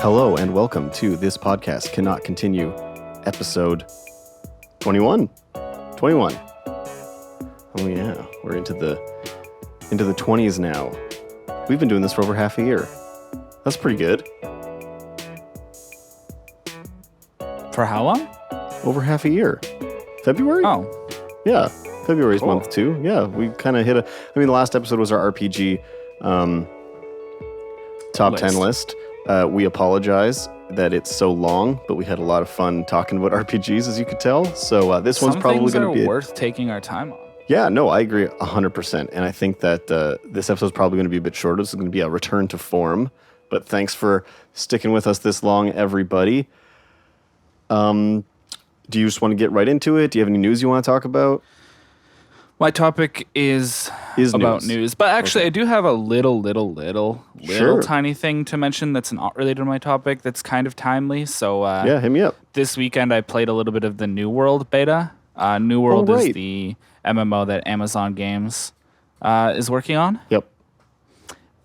Hello and welcome to This Podcast Cannot Continue, episode 21. 21. Oh yeah, we're into the 20s now. We've been doing this for over half a year. That's pretty good. For how long? Over half a year. February? Oh. Yeah, February's Cool. month too. Yeah, we kind of hit the last episode was our RPG top 10 list. We apologize that it's so long, but we had a lot of fun talking about RPGs, as you could tell. So this one's probably going to be worth taking our time on. Yeah, no, I agree 100%. And I think that this episode's probably going to be a bit shorter. This is going to be a return to form. But thanks for sticking with us this long, everybody. Do you just want to get right into it? Do you have any news you want to talk about? My topic is about news. But actually, okay. I do have a little tiny thing to mention that's not related to my topic that's kind of timely. So yeah, hit me up. This weekend, I played a little bit of the New World beta. New World is the MMO that Amazon Games is working on. Yep.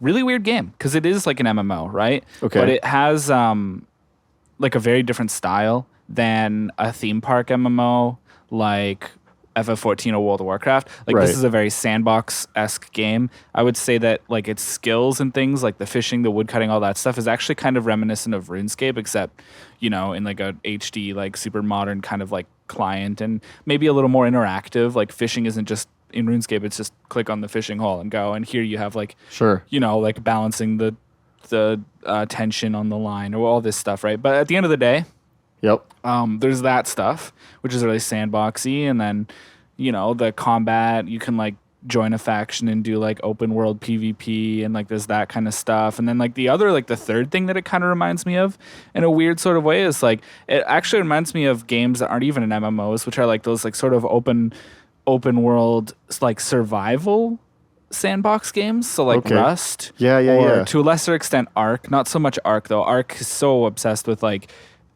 Really weird game because it is like an MMO, right? Okay. But it has like a very different style than a theme park MMO like FF14 or World of Warcraft. Like This is a very sandbox-esque game. I would say that like its skills and things like the fishing, the woodcutting, all that stuff is actually kind of reminiscent of RuneScape, except, you know, in like a HD, like super modern kind of like client and maybe a little more interactive. Like fishing isn't just in RuneScape, it's just click on the fishing hole and go. And here you have like, you know, like balancing the tension on the line or all this stuff, right? But at the end of the day, there's that stuff, which is really sandboxy, and then, you know, the combat, you can like join a faction and do like open world PvP, and like there's that kind of stuff. And then like the third thing that it kind of reminds me of in a weird sort of way is like it actually reminds me of games that aren't even in MMOs, which are like those like sort of open world like survival sandbox games. So like Rust, or to a lesser extent Ark. Not so much Ark though. Ark is so obsessed with like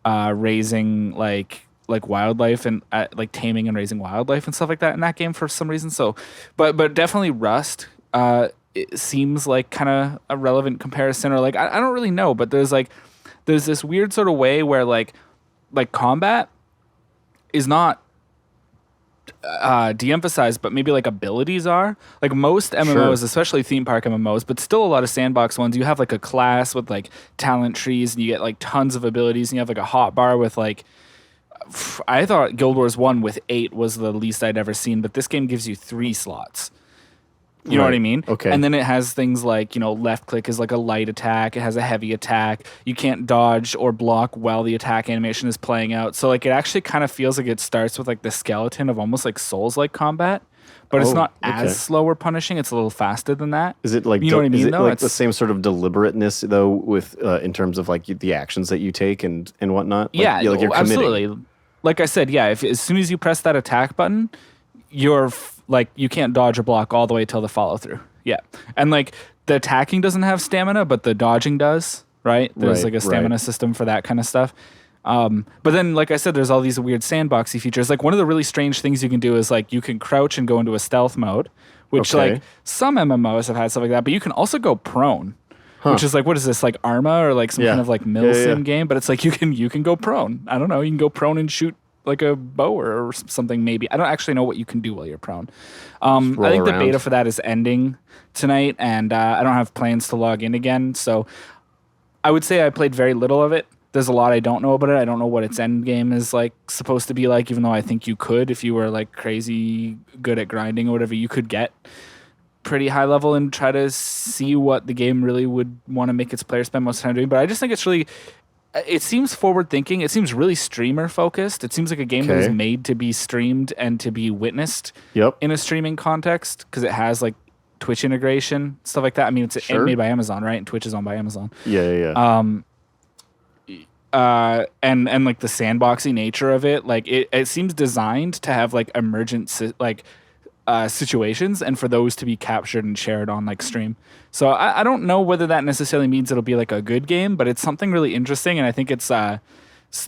raising like wildlife and like taming and raising wildlife and stuff like that in that game for some reason. So, but definitely Rust. It seems like kind of a relevant comparison, or like I don't really know, but there's this weird sort of way where like combat is not de-emphasized, but maybe like abilities are. Like most MMOs, especially theme park MMOs, but still a lot of sandbox ones, you have like a class with like talent trees and you get like tons of abilities, and you have like a hotbar with like, I thought Guild Wars 1 with 8 was the least I'd ever seen, but this game gives you 3 slots. You know what I mean? Okay. And then it has things like, you know, left click is like a light attack. It has a heavy attack. You can't dodge or block while the attack animation is playing out. So like it actually kind of feels like it starts with like the skeleton of almost like Souls-like combat, but it's not as slow or punishing. It's a little faster than that. Is it like, you know what I mean? Is it like the same sort of deliberateness though with in terms of like the actions that you take and whatnot? Like, like you're committing. Absolutely. Like I said, as soon as you press that attack button, you're like you can't dodge or block all the way till the follow through. Yeah. And like the attacking doesn't have stamina, but the dodging does, right? There's like a stamina system for that kind of stuff. But then, like I said, there's all these weird sandboxy features. Like one of the really strange things you can do is like you can crouch and go into a stealth mode, which like some MMOs have had stuff like that, but you can also go prone. Which is like, what is this, like Arma or like some kind of like sim game? But it's like you can go prone. I don't know. You can go prone and shoot like a bow or something maybe. I don't actually know what you can do while you're prone. I think the beta for that is ending tonight, and I don't have plans to log in again. So I would say I played very little of it. There's a lot I don't know about it. I don't know what its end game is like supposed to be like, even though I think you could, if you were like crazy good at grinding or whatever, you could get pretty high level and try to see what the game really would want to make its players spend most of the time doing. But I just think it seems forward thinking. It seems really streamer focused. It seems like a game that is made to be streamed and to be witnessed in a streaming context, because it has like Twitch integration, stuff like that. I mean, it's made by Amazon, right? And Twitch is owned by Amazon. And like the sandboxy nature of it, like it seems designed to have like emergent situations, and for those to be captured and shared on like stream. So I don't know whether that necessarily means it'll be like a good game, but it's something really interesting, and I think it's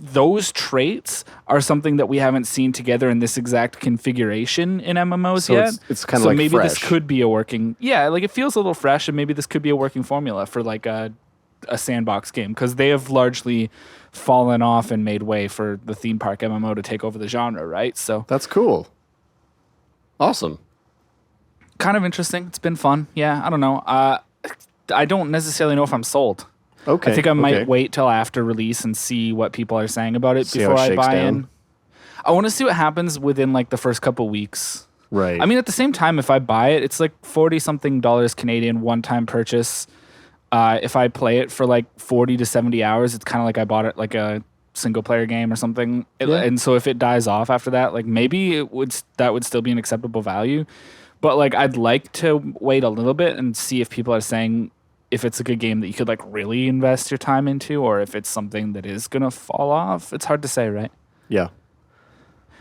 those traits are something that we haven't seen together in this exact configuration in MMOs yet. It's kind of like maybe fresh. This could be a working, like it feels a little fresh, and maybe this could be a working formula for like a a sandbox game, because they have largely fallen off and made way for the theme park MMO to take over the genre, right? So That's cool. Awesome. kind of interesting. It's been fun. Yeah, I don't know. I don't necessarily know if I'm sold. Okay. I think I might okay. wait till after release and see what people are saying about it See how before it I shakes buy down. in. I want to see what happens within like the first couple weeks. Right. I mean, at the same time, if I buy it, it's like $40-something Canadian one-time purchase. If I play it for like 40 to 70 hours, it's kind of like I bought it like a single-player game or something. And so if it dies off after that, like maybe that would still be an acceptable value. But like I'd like to wait a little bit and see if people are saying if it's a good game that you could like really invest your time into, or if it's something that is gonna fall off. It's hard to say, right? Yeah.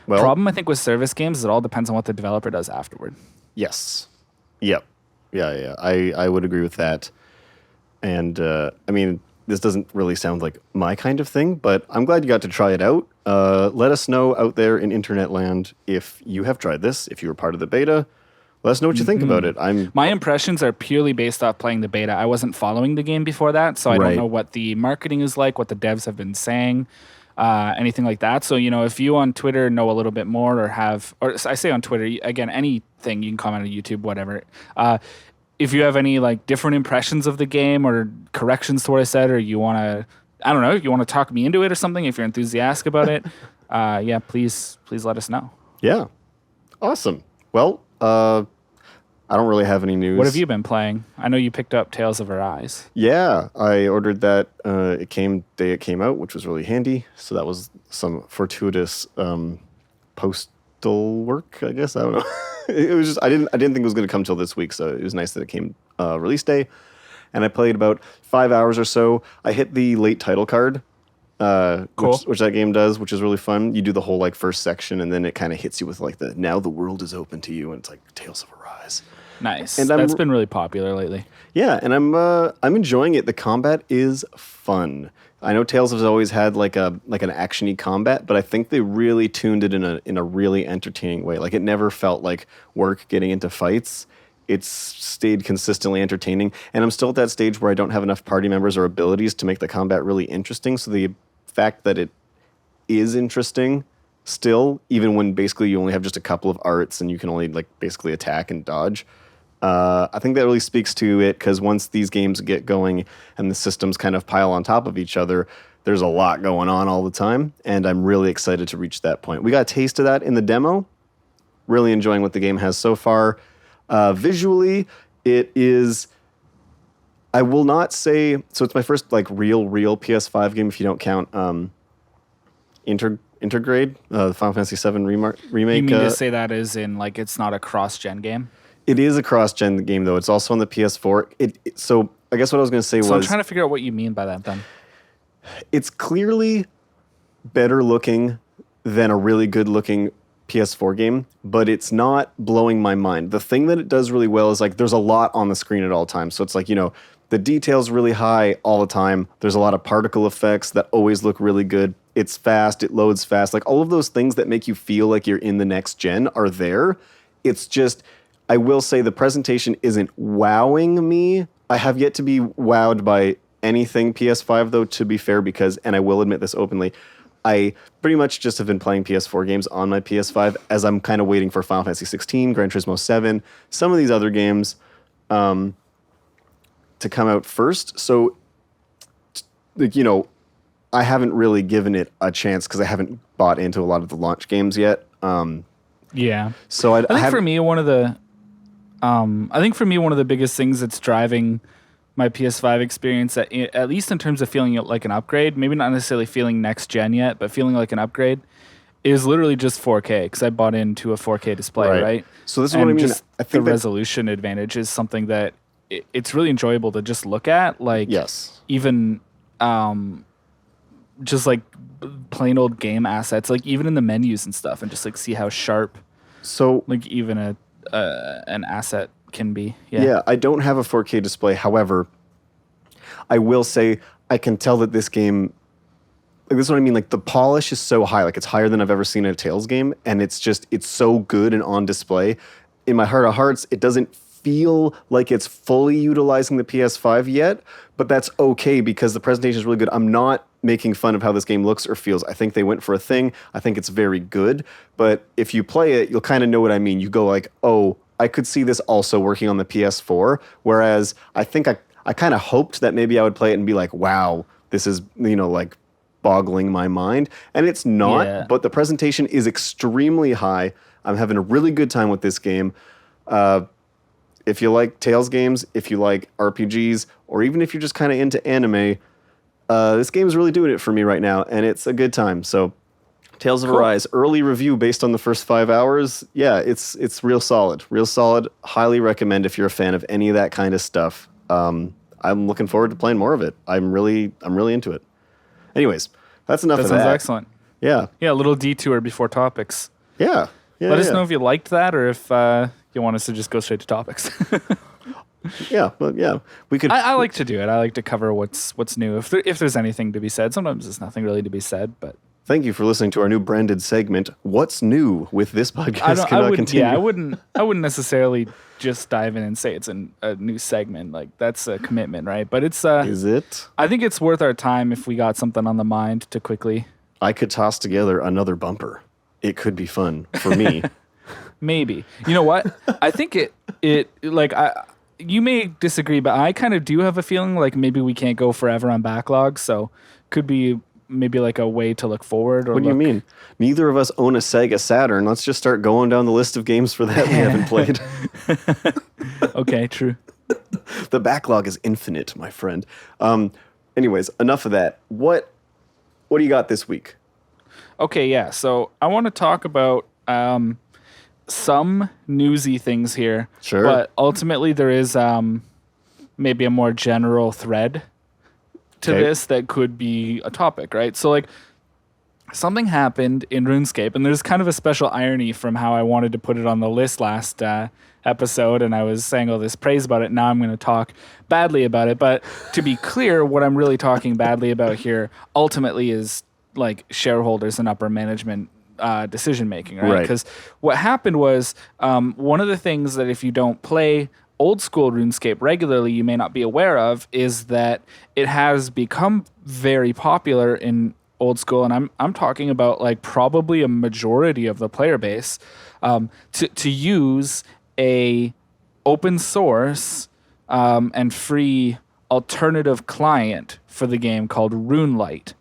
Well, Problem I think with service games is it all depends on what the developer does afterward. yes. Yep. Yeah. I would agree with that. And I mean, this doesn't really sound like my kind of thing, but I'm glad you got to try it out. Let us know out there in internet land if you have tried this, if you were part of the beta. Let us know what you think about it. My impressions are purely based off playing the beta. I wasn't following the game before that, so I Right. don't know what the marketing is like, what the devs have been saying, anything like that. So, if you on Twitter know a little bit more or I say on Twitter, again, anything, you can comment on YouTube, whatever. If you have any like different impressions of the game or corrections to what I said, or you want to, I don't know, you want to talk me into it or something, if you're enthusiastic about it, please let us know. Yeah. Awesome. Well, I don't really have any news. What have you been playing? I know you picked up Tales of Arise. Yeah, I ordered that. It came day it came out, which was really handy. So that was some fortuitous postal work, I guess. I don't know. It was just I didn't think it was going to come till this week, so it was nice that it came release day. And I played about 5 hours or so. I hit the late title card, Cool. which that game does, which is really fun. You do the whole like first section, and then it kind of hits you with like now the world is open to you, and it's like Tales of Arise. Nice. And That's been really popular lately. Yeah, and I'm enjoying it. The combat is fun. I know Tales has always had like an actiony combat, but I think they really tuned it in a really entertaining way. Like it never felt like work getting into fights. It's stayed consistently entertaining, and I'm still at that stage where I don't have enough party members or abilities to make the combat really interesting. So the fact that it is interesting still, even when basically you only have just a couple of arts and you can only like basically attack and dodge. I think that really speaks to it because once these games get going and the systems kind of pile on top of each other, there's a lot going on all the time, and I'm really excited to reach that point. We got a taste of that in the demo. Really enjoying what the game has so far. Visually, it is... I will not say... So it's my first like real PS5 game if you don't count Intergrade, the Final Fantasy VII remake. You mean to say that as in like it's not a cross-gen game? It is a cross-gen game, though. It's also on the PS4. So I guess what I was going to say was... So I'm trying to figure out what you mean by that then. It's clearly better looking than a really good-looking PS4 game, but it's not blowing my mind. The thing that it does really well is like there's a lot on the screen at all times. So it's like, the detail's really high all the time. There's a lot of particle effects that always look really good. It's fast. It loads fast. Like all of those things that make you feel like you're in the next gen are there. It's just... I will say the presentation isn't wowing me. I have yet to be wowed by anything PS5, though, to be fair, because, and I will admit this openly, I pretty much just have been playing PS4 games on my PS5 as I'm kind of waiting for Final Fantasy 16, Gran Turismo 7, some of these other games to come out first. So, I haven't really given it a chance because I haven't bought into a lot of the launch games yet. Yeah. So I think for me, one of the biggest things that's driving my PS5 experience, at least in terms of feeling it like an upgrade, maybe not necessarily feeling next gen yet, but feeling like an upgrade, is literally just 4K because I bought into a 4K display, right? So this is what I mean. I think the resolution advantage is something that it's really enjoyable to just look at. Like, yes, even just like plain old game assets, like even in the menus and stuff, and just like see how sharp. So like even an asset can be. Yeah, I don't have a 4K display. However, I will say I can tell that this game, like this is what I mean, like the polish is so high, like it's higher than I've ever seen in a Tales game, and it's so good and on display. In my heart of hearts, it doesn't feel like it's fully utilizing the PS5 yet, but that's okay because the presentation is really good. I'm not making fun of how this game looks or feels. I think they went for a thing. I think it's very good, but if you play it, you'll kind of know what I mean. You go like, oh, I could see this also working on the PS4, whereas I think I kind of hoped that maybe I would play it and be like, wow, this is, like boggling my mind. And it's not, but the presentation is extremely high. I'm having a really good time with this game. If you like Tales games, if you like RPGs, or even if you're just kind of into anime, this game is really doing it for me right now, and it's a good time. So Tales of Arise, early review based on the first 5 hours. Yeah, it's real solid. Real solid. Highly recommend if you're a fan of any of that kind of stuff. I'm looking forward to playing more of it. I'm really into it. Anyways, that's enough of that. That sounds excellent. Yeah. Yeah, a little detour before topics. Yeah. Let us know if you liked that or if you want us to just go straight to topics. We could. I like to do it. I like to cover what's new. If there's anything to be said, sometimes there's nothing really to be said. But thank you for listening to our new branded segment. What's new with this podcast? Cannot continue. Yeah, I wouldn't necessarily just dive in and say it's a new segment. Like that's a commitment, right? But it's Is it? I think it's worth our time if we got something on the mind to quickly. I could toss together another bumper. It could be fun for me. Maybe. You know what? I think you may disagree, but I kind of do have a feeling like maybe we can't go forever on Backlog, so could be maybe like a way to look forward. Or what do you mean? Neither of us own a Sega Saturn. Let's just start going down the list of games for that we haven't played. Okay, true. The backlog is infinite, my friend. Anyways, enough of that. What do you got this week? Okay, yeah. So I want to talk about some newsy things here. Sure. But ultimately there is maybe a more general thread to this that could be a topic, right? So like something happened in RuneScape, and there's kind of a special irony from how I wanted to put it on the list last episode, and I was saying all this praise about it. Now I'm going to talk badly about it. But to be clear, what I'm really talking badly about here ultimately is like shareholders and upper management decision making, right? Because what happened was one of the things that if you don't play old school RuneScape regularly, you may not be aware of is that it has become very popular in old school, and I'm talking about like probably a majority of the player base to use a open source and free alternative client for the game called RuneLite.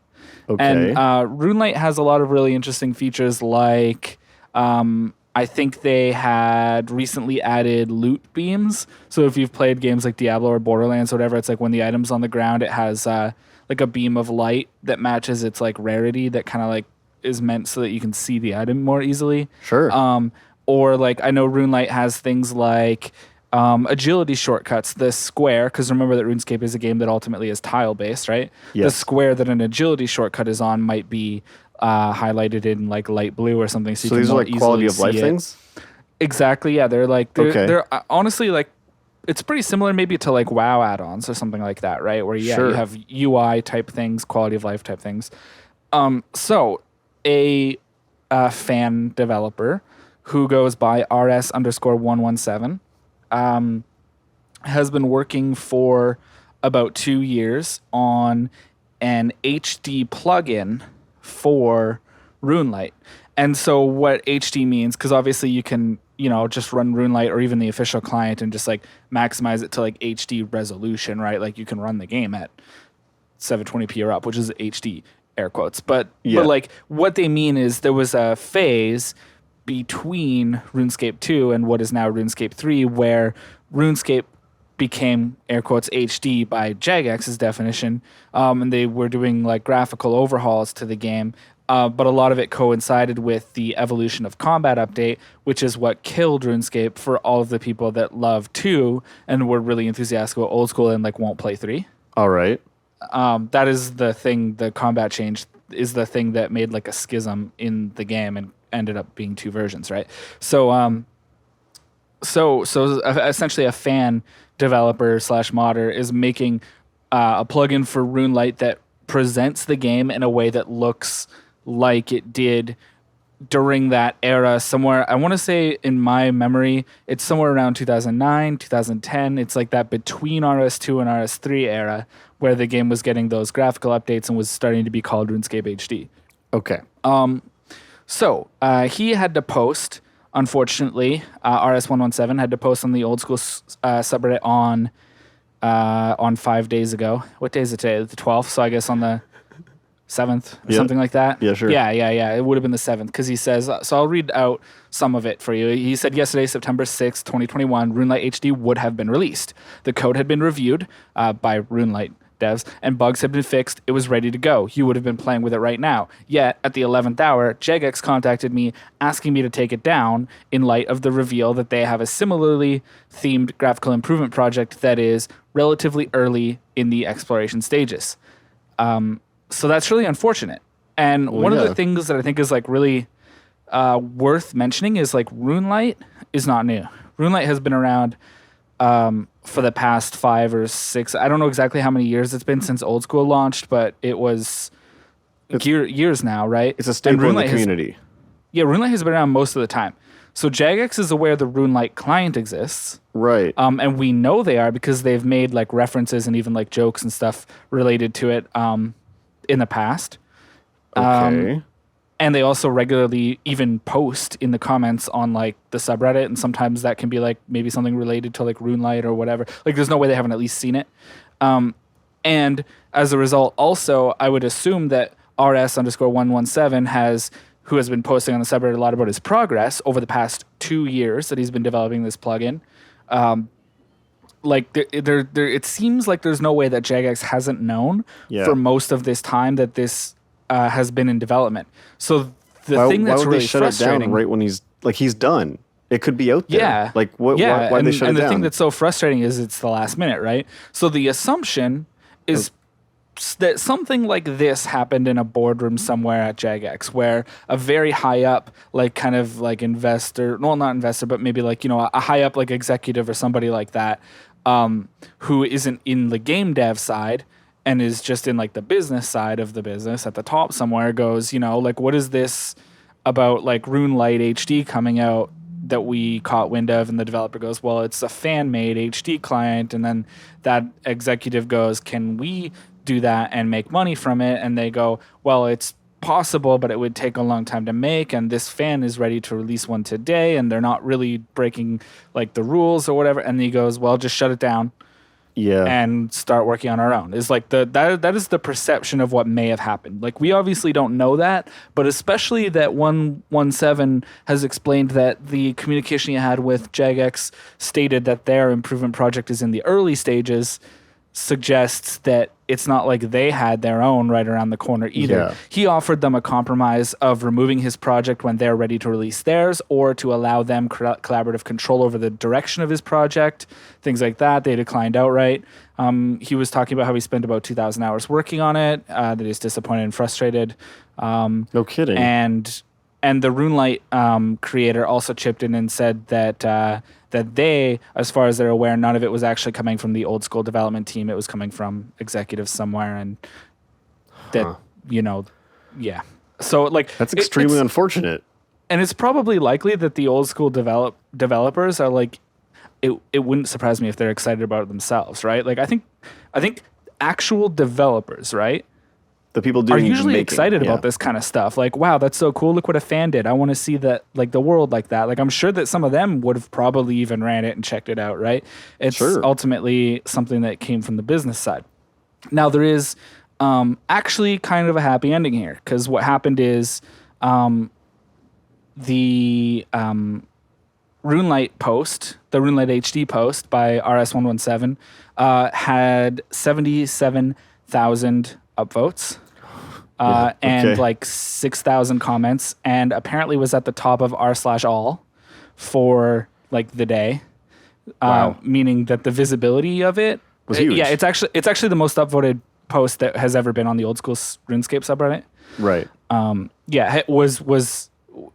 Okay. And RuneLite has a lot of really interesting features like I think they had recently added loot beams. So if you've played games like Diablo or Borderlands or whatever, it's like when the item's on the ground, it has like a beam of light that matches its like rarity that kind of like is meant so that you can see the item more easily. Sure. Or like I know RuneLite has things like agility shortcuts, the square, because remember that RuneScape is a game that ultimately is tile-based, right? Yes. The square that an agility shortcut is on might be highlighted in like light blue or something, so you can these are more like quality of life see things? Exactly, yeah. They're honestly like, it's pretty similar maybe to like WoW add-ons or something like that, right? Where you have UI type things, quality of life type things. So a fan developer who goes by RS_117 has been working for about 2 years on an HD plugin for RuneLite. And so what HD means, because obviously you can, just run RuneLite or even the official client and just like maximize it to like HD resolution, right? Like you can run the game at 720p or up, which is HD, air quotes. But like what they mean is there was a phase between RuneScape 2 and what is now RuneScape 3 where RuneScape became air quotes HD by Jagex's definition, and they were doing like graphical overhauls to the game, but a lot of it coincided with the Evolution of Combat update, which is what killed RuneScape for all of the people that love 2 and were really enthusiastic about old school and like won't play 3. All right. That is the thing. The combat change is the thing that made like a schism in the game and ended up being 2 versions, right? So essentially a fan developer / modder is making a plugin for RuneLite that presents the game in a way that looks like it did during that era, somewhere, I want to say in my memory, it's somewhere around 2009, 2010. It's like that between RS2 and RS3 era where the game was getting those graphical updates and was starting to be called RuneScape HD. Okay. So he had to post, unfortunately, RS117 had to post on the old school subreddit on 5 days ago. What day is it today? The 12th, so I guess on the 7th or something like that. Yeah, sure. Yeah. It would have been the 7th because he says, so I'll read out some of it for you. He said yesterday, September 6th, 2021, RuneLite HD would have been released. The code had been reviewed by RuneLite devs and bugs had been fixed. It was ready to go. You would have been playing with it right now. Yet at the 11th hour, Jagex contacted me asking me to take it down in light of the reveal that they have a similarly themed graphical improvement project that is relatively early in the exploration stages. So that's really unfortunate. And one of the things that I think is like really worth mentioning is like RuneLite is not new. RuneLite has been around for the past 5 or 6. I don't know exactly how many years it's been since Old School launched, but it's years now, right? It's a staple in the community. RuneLite has been around most of the time. So Jagex is aware the RuneLite client exists. Right. And we know they are because they've made like references and even like jokes and stuff related to it in the past. Okay. And they also regularly even post in the comments on like the subreddit, and sometimes that can be like maybe something related to like RuneLite or whatever. Like there's no way they haven't at least seen it. And as a result, also I would assume that RS_117 who has been posting on the subreddit a lot about his progress over the past 2 years that he's been developing this plugin. Like it seems like there's no way that Jagex hasn't known for most of this time that this has been in development. So the thing that's really frustrating, shut it down right when he's done? It could be out there. Yeah. Like why they shut it down? And the thing that's so frustrating is it's the last minute, right? So the assumption is that something like this happened in a boardroom somewhere at Jagex where a very high up, like kind of like investor, well, not investor, but maybe like, a high up like executive or somebody like that, who isn't in the game dev side and is just in like the business side of the business at the top somewhere goes, like, what is this about like RuneLite HD coming out that we caught wind of? And the developer goes, well, it's a fan-made HD client. And then that executive goes, can we do that and make money from it? And they go, well, it's possible, but it would take a long time to make, and this fan is ready to release one today, and they're not really breaking like the rules or whatever. And he goes, well, just shut it down and start working on our own. Is like that is the perception of what may have happened. Like we obviously don't know that, but especially that 117 has explained that the communication he had with Jagex stated that their improvement project is in the early stages, suggests that it's not like they had their own right around the corner either. Yeah. He offered them a compromise of removing his project when they're ready to release theirs, or to allow them collaborative control over the direction of his project, things like that. They declined outright. He was talking about how he spent about 2,000 hours working on it, that he's disappointed and frustrated. No kidding. And the RuneLite creator also chipped in and said that they, as far as they're aware, none of it was actually coming from the old school development team. It was coming from executives somewhere, and that, yeah. So like that's extremely unfortunate. And it's probably likely that the old school developers are like, it wouldn't surprise me if they're excited about it themselves, right? Like I think actual developers, right? The people doing are usually making, excited about this kind of stuff. Like, wow, that's so cool. Look what a fan did. I want to see that, like the world like that. Like, I'm sure that some of them would have probably even ran it and checked it out, right? It's ultimately something that came from the business side. Now, there is actually kind of a happy ending here, because what happened is the RuneLite post, the RuneLite HD post by RS117 had 77,000 upvotes and like 6,000 comments, and apparently was at the top of r/all for like the day. Meaning that the visibility of it was huge. Yeah, it's actually the most upvoted post that has ever been on the old school RuneScape subreddit. Right.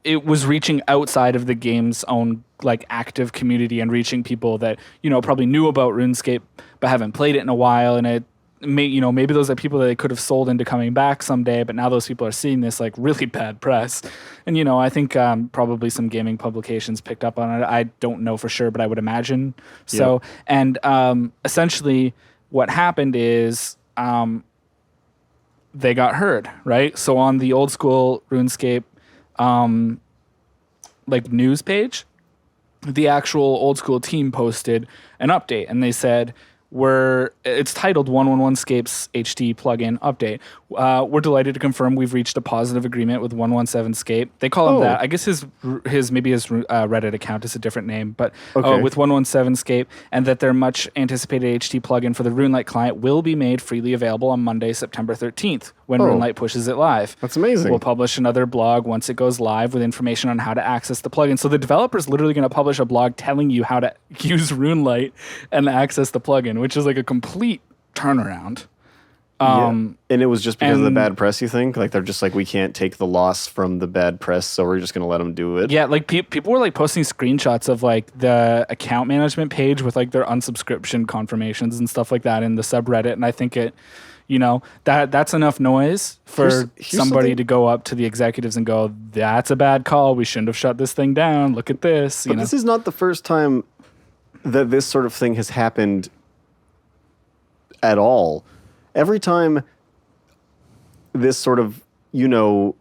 It was reaching outside of the game's own like active community and reaching people that probably knew about RuneScape but haven't played it in a while, and maybe those are people that they could have sold into coming back someday, but now those people are seeing this like really bad press. And, I think probably some gaming publications picked up on it. I don't know for sure, but I would imagine so. Yep. And essentially what happened is they got heard, right? So on the old school RuneScape like news page, the actual old school team posted an update, and they said, it's titled 111scape's HD plugin update. We're delighted to confirm we've reached a positive agreement with 117scape. They call him that. I guess his Reddit account is a different name, but with 117scape, and that their much anticipated HD plugin for the RuneLite client will be made freely available on Monday, September 13th, when RuneLite pushes it live. That's amazing. We'll publish another blog once it goes live with information on how to access the plugin. So the developer's literally going to publish a blog telling you how to use RuneLite and access the plugin, which is like a complete turnaround. And it was just because of the bad press, you think? Like, they're just like, we can't take the loss from the bad press, so we're just going to let them do it? Yeah, like, people were, like, posting screenshots of, like, the account management page with, like, their unsubscription confirmations and stuff like that in the subreddit, and I think that's enough noise for somebody to go up to the executives and go, that's a bad call, we shouldn't have shut this thing down, look at this. But this is not the first time that this sort of thing has happened at all. Every time this sort of, you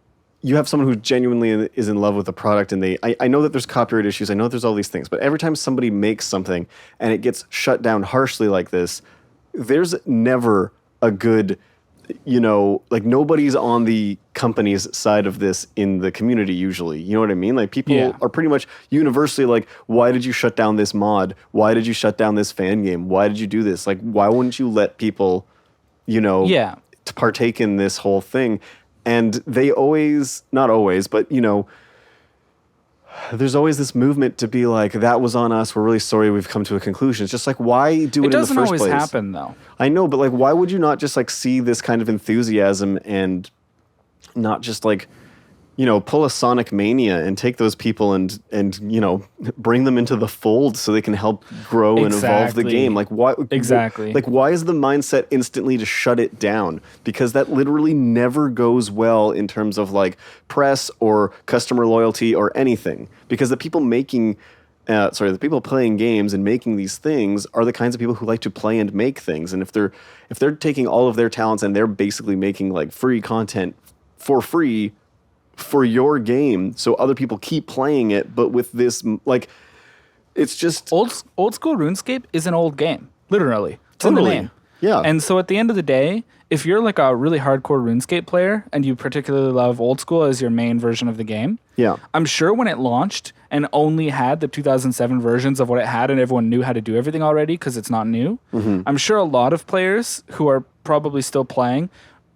have someone who genuinely is in love with the product, and I know that there's copyright issues, I know there's all these things, but every time somebody makes something and it gets shut down harshly like this, there's never a good, like, nobody's on the company's side of this in the community usually. You know what I mean? Like, people are pretty much universally like, why did you shut down this mod? Why did you shut down this fan game? Why did you do this? Like, why wouldn't you let people, to partake in this whole thing? And they always, not always, but, there's always this movement to be like, that was on us, we're really sorry, we've come to a conclusion. It's just like, why do it in the first place? It doesn't always happen, though. I know, but like, why would you not just like see this kind of enthusiasm and not just like, pull a Sonic Mania and take those people and bring them into the fold so they can help grow and evolve the game? Like, why? Exactly. Like, why is the mindset instantly to shut it down? Because that literally never goes well in terms of like press or customer loyalty or anything. Because the people the people playing games and making these things are the kinds of people who like to play and make things. And if they're taking all of their talents and they're basically making like free content for free for your game, so other people keep playing it, but with this, like, it's just old school RuneScape is an old game, literally. It's in the name. Yeah. And so at the end of the day, if you're like a really hardcore RuneScape player and you particularly love old school as your main version of the game, I'm sure when it launched and only had the 2007 versions of what it had and everyone knew how to do everything already because it's not new, I'm sure a lot of players who are probably still playing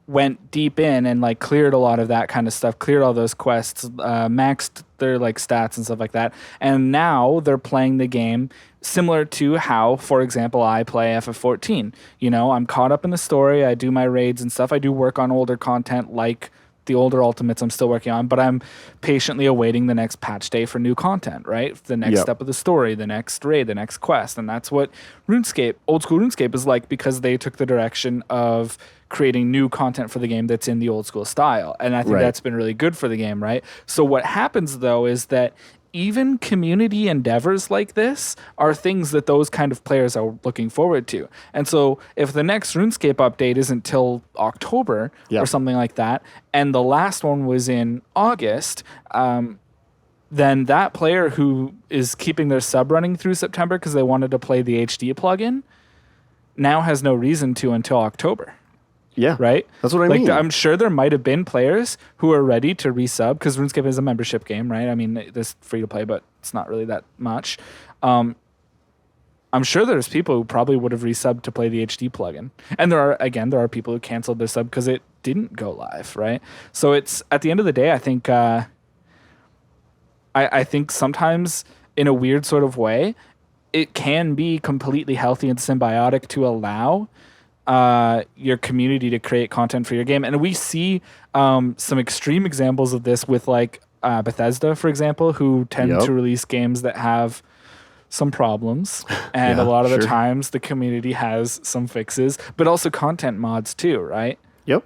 went deep in and like cleared a lot of that kind of stuff, cleared all those quests, maxed their like stats and stuff like that. And now they're playing the game similar to how, for example, I play FF14. I'm caught up in the story. I do my raids and stuff. I do work on older content like the older Ultimates I'm still working on, but I'm patiently awaiting the next patch day for new content, right? The next step of the story, the next raid, the next quest. And that's what RuneScape, old school RuneScape is like, because they took the direction of creating new content for the game that's in the old school style. And I think that's been really good for the game, right? So what happens though is that even community endeavors like this are things that those kind of players are looking forward to. And so if the next RuneScape update isn't till October or something like that, and the last one was in August, then that player who is keeping their sub running through September because they wanted to play the HD plugin now has no reason to until October. Yeah. Right? That's what I mean. I'm sure there might have been players who are ready to resub because RuneScape is a membership game, right? I mean, it's free to play, but it's not really that much. I'm sure there's people who probably would have resubbed to play the HD plugin. And there are people who canceled their sub because it didn't go live, right? So it's, at the end of the day, I think I think sometimes in a weird sort of way, it can be completely healthy and symbiotic to allow your community to create content for your game. And we see some extreme examples of this with like Bethesda, for example, who tend to release games that have some problems, and Yeah, a lot of the sure. times the community has some fixes, but also content mods too, right? Yep.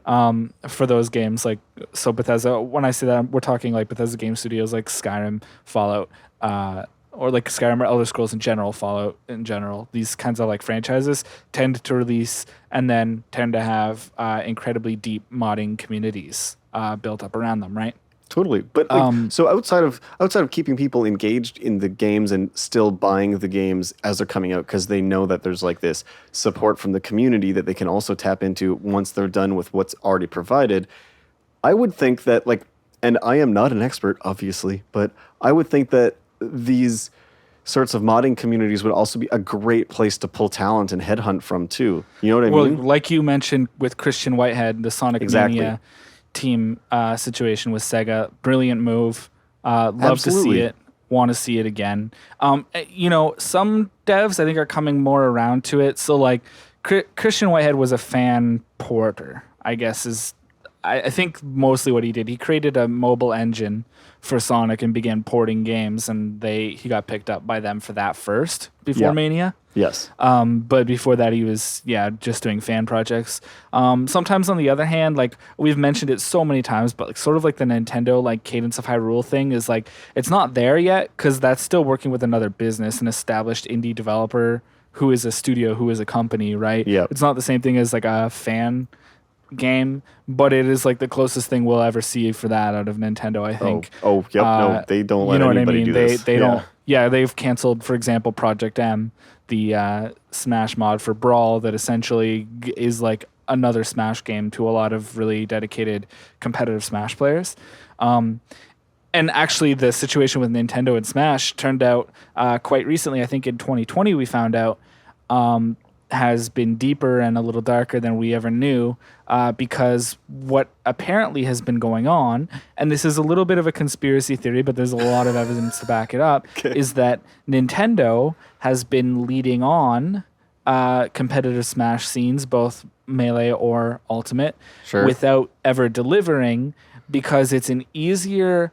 For those games. Like, so Bethesda, when I say that, we're talking like Bethesda game studios like Skyrim, Fallout, or like Skyrim or Elder Scrolls in general, Fallout in general. These kinds of like franchises tend to release and then tend to have incredibly deep modding communities built up around them, right? Totally. But like, so outside of keeping people engaged in the games and still buying the games as they're coming out because they know that there's like this support from the community that they can also tap into once they're done with what's already provided, I would think that like, and I am not an expert obviously, but I would think that these sorts of modding communities would also be a great place to pull talent and headhunt from too. You know what I mean? Well, like you mentioned with Christian Whitehead, the Sonic Exactly. Mania team situation with Sega, brilliant move. Love Absolutely. to see it. Want to see it again. You know, some devs I think are coming more around to it. So like Christian Whitehead was a fan porter, I guess is I think mostly what he did. He created a mobile engine for Sonic and began porting games, and he got picked up by them for that first before Yeah. Mania. Yes. But before that, he was, just doing fan projects. Sometimes, on the other hand, like we've mentioned it so many times, but like sort of like the Nintendo like Cadence of Hyrule thing is like it's not there yet because that's still working with another business, an established indie developer who is a studio, who is a company, right? Yep. It's not the same thing as like a fan game, but it is like the closest thing we'll ever see for that out of Nintendo, I think. Yep. No, they don't let You know what I anybody mean? do They this. they don't. Yeah, they've canceled, for example, Project M, the Smash mod for Brawl that essentially is like another Smash game to a lot of really dedicated competitive Smash players. And actually, the situation with Nintendo and Smash turned out quite recently. I think in 2020 we found out has been deeper and a little darker than we ever knew because what apparently has been going on, and this is a little bit of a conspiracy theory, but there's a lot of evidence to back it up, is that Nintendo has been leading on competitive Smash scenes, both Melee or Ultimate, Sure. without ever delivering because it's an easier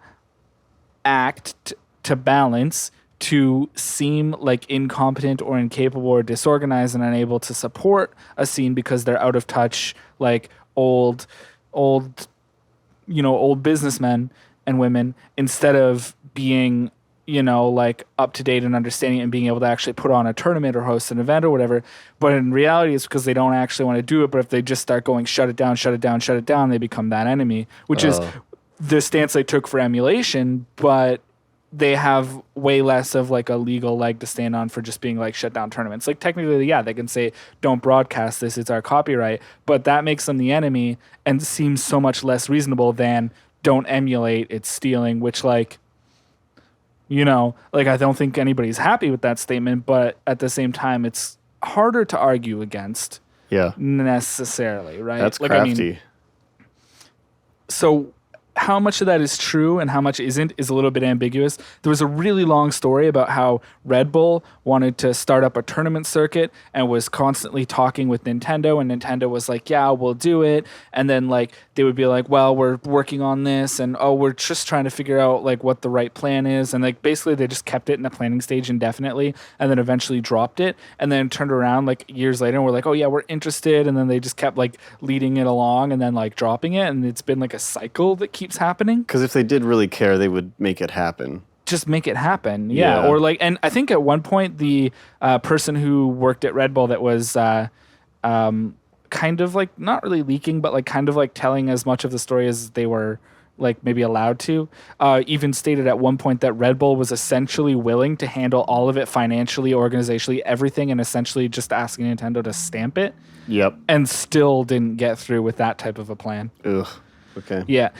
act to balance to seem like incompetent or incapable or disorganized and unable to support a scene because they're out of touch, like old businessmen and women, instead of being, like up to date and understanding and being able to actually put on a tournament or host an event or whatever. But in reality, it's because they don't actually want to do it. But if they just start going, shut it down, they become that enemy, which is the stance they took for emulation, but they have way less of like a legal leg to stand on for just being like shut down tournaments. Like technically, yeah, they can say don't broadcast this, it's our copyright, but that makes them the enemy and seems so much less reasonable than don't emulate, it's stealing, which like, like I don't think anybody's happy with that statement, but at the same time, it's harder to argue against Yeah. necessarily, right? That's like, crafty. So how much of that is true and how much isn't is a little bit ambiguous. There was a really long story about how Red Bull wanted to start up a tournament circuit and was constantly talking with Nintendo, and Nintendo was like, yeah, we'll do it. And then like they would be like, well, we're working on this, and we're just trying to figure out like what the right plan is. And like basically they just kept it in the planning stage indefinitely and then eventually dropped it and then turned around like years later and were like, oh yeah, we're interested. And then they just kept like leading it along and then like dropping it. And it's been like a cycle that keeps happening. Because if they did really care, they would make it happen. Just make it happen. Yeah. Yeah. Or like, and I think at one point the person who worked at Red Bull that was kind of like not really leaking, but like kind of like telling as much of the story as they were like maybe allowed to, even stated at one point that Red Bull was essentially willing to handle all of it financially, organizationally, everything, and essentially just asking Nintendo to stamp it. Yep. And still didn't get through with that type of a plan. Ugh. Okay. Yeah.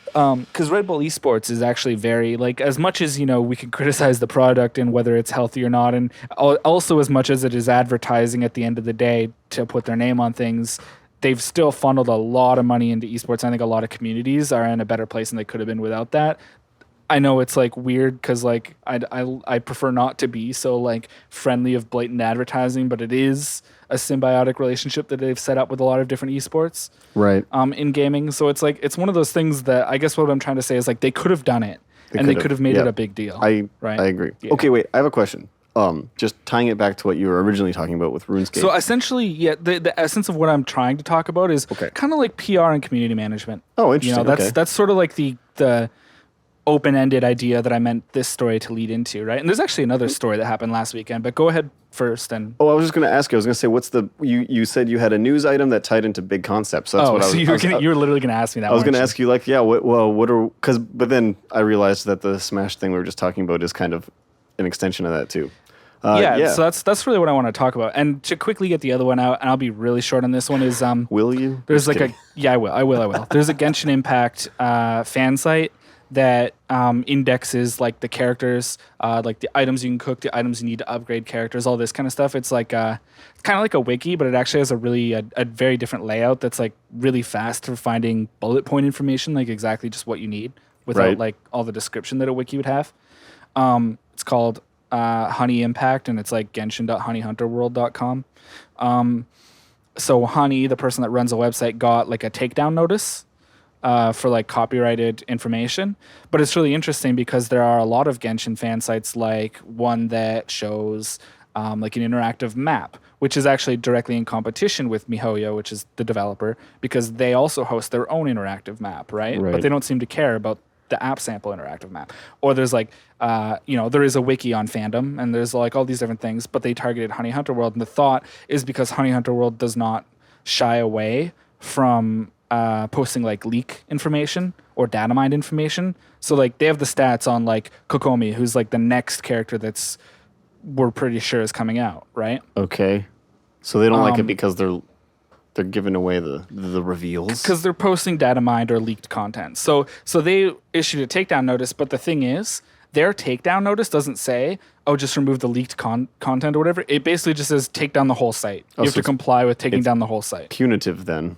Because Red Bull Esports is actually very, like, as much as, we can criticize the product and whether it's healthy or not, and also as much as it is advertising at the end of the day to put their name on things, they've still funneled a lot of money into esports. I think a lot of communities are in a better place than they could have been without that. I know it's like weird because like I prefer not to be so like friendly of blatant advertising, but it is a symbiotic relationship that they've set up with a lot of different esports, Right. in gaming. So it's like it's one of those things that I guess what I'm trying to say is like they could have done it and they could have made it a big deal. I right? agree. Yeah. Okay, wait. I have a question. just tying it back to what you were originally talking about with RuneScape. So essentially, yeah, the essence of what I'm trying to talk about is kind of like PR and community management. Oh, interesting. That's sort of like the open-ended idea that I meant this story to lead into, right? And there's actually another story that happened last weekend, but go ahead first. And I was just going to ask you. I was going to say, you said you had a news item that tied into big concepts. So that's what I was. You were literally going to ask me that. I was going to ask you, like, yeah, but then I realized that the Smash thing we were just talking about is kind of an extension of that too. So that's really what I want to talk about. And to quickly get the other one out, and I'll be really short on this one, is will you? There's I will. There's a Genshin Impact fan site that indexes like the characters, like the items you can cook, the items you need to upgrade characters, all this kind of stuff. It's like kind of like a wiki, but it actually has a very different layout that's like really fast for finding bullet point information, like exactly just what you need without like all the description that a wiki would have. It's called Honey Impact, and it's like genshin.honeyhunterworld.com. So Honey, the person that runs the website, got like a takedown notice for like copyrighted information. But it's really interesting because there are a lot of Genshin fan sites, like one that shows like an interactive map, which is actually directly in competition with MiHoYo, which is the developer, because they also host their own interactive map, right? But they don't seem to care about the app sample interactive map. Or there's like, there is a wiki on fandom, and there's like all these different things, but they targeted Honey Hunter World. And the thought is because Honey Hunter World does not shy away from posting like leak information or data mined information. So like they have the stats on like Kokomi, who's like the next character we're pretty sure is coming out, right? Okay. So they don't like it because they're giving away the reveals? Because they're posting data mined or leaked content. So they issued a takedown notice, but the thing is, their takedown notice doesn't say, just remove the leaked content or whatever. It basically just says take down the whole site. You have to comply with taking down the whole site. Punitive then.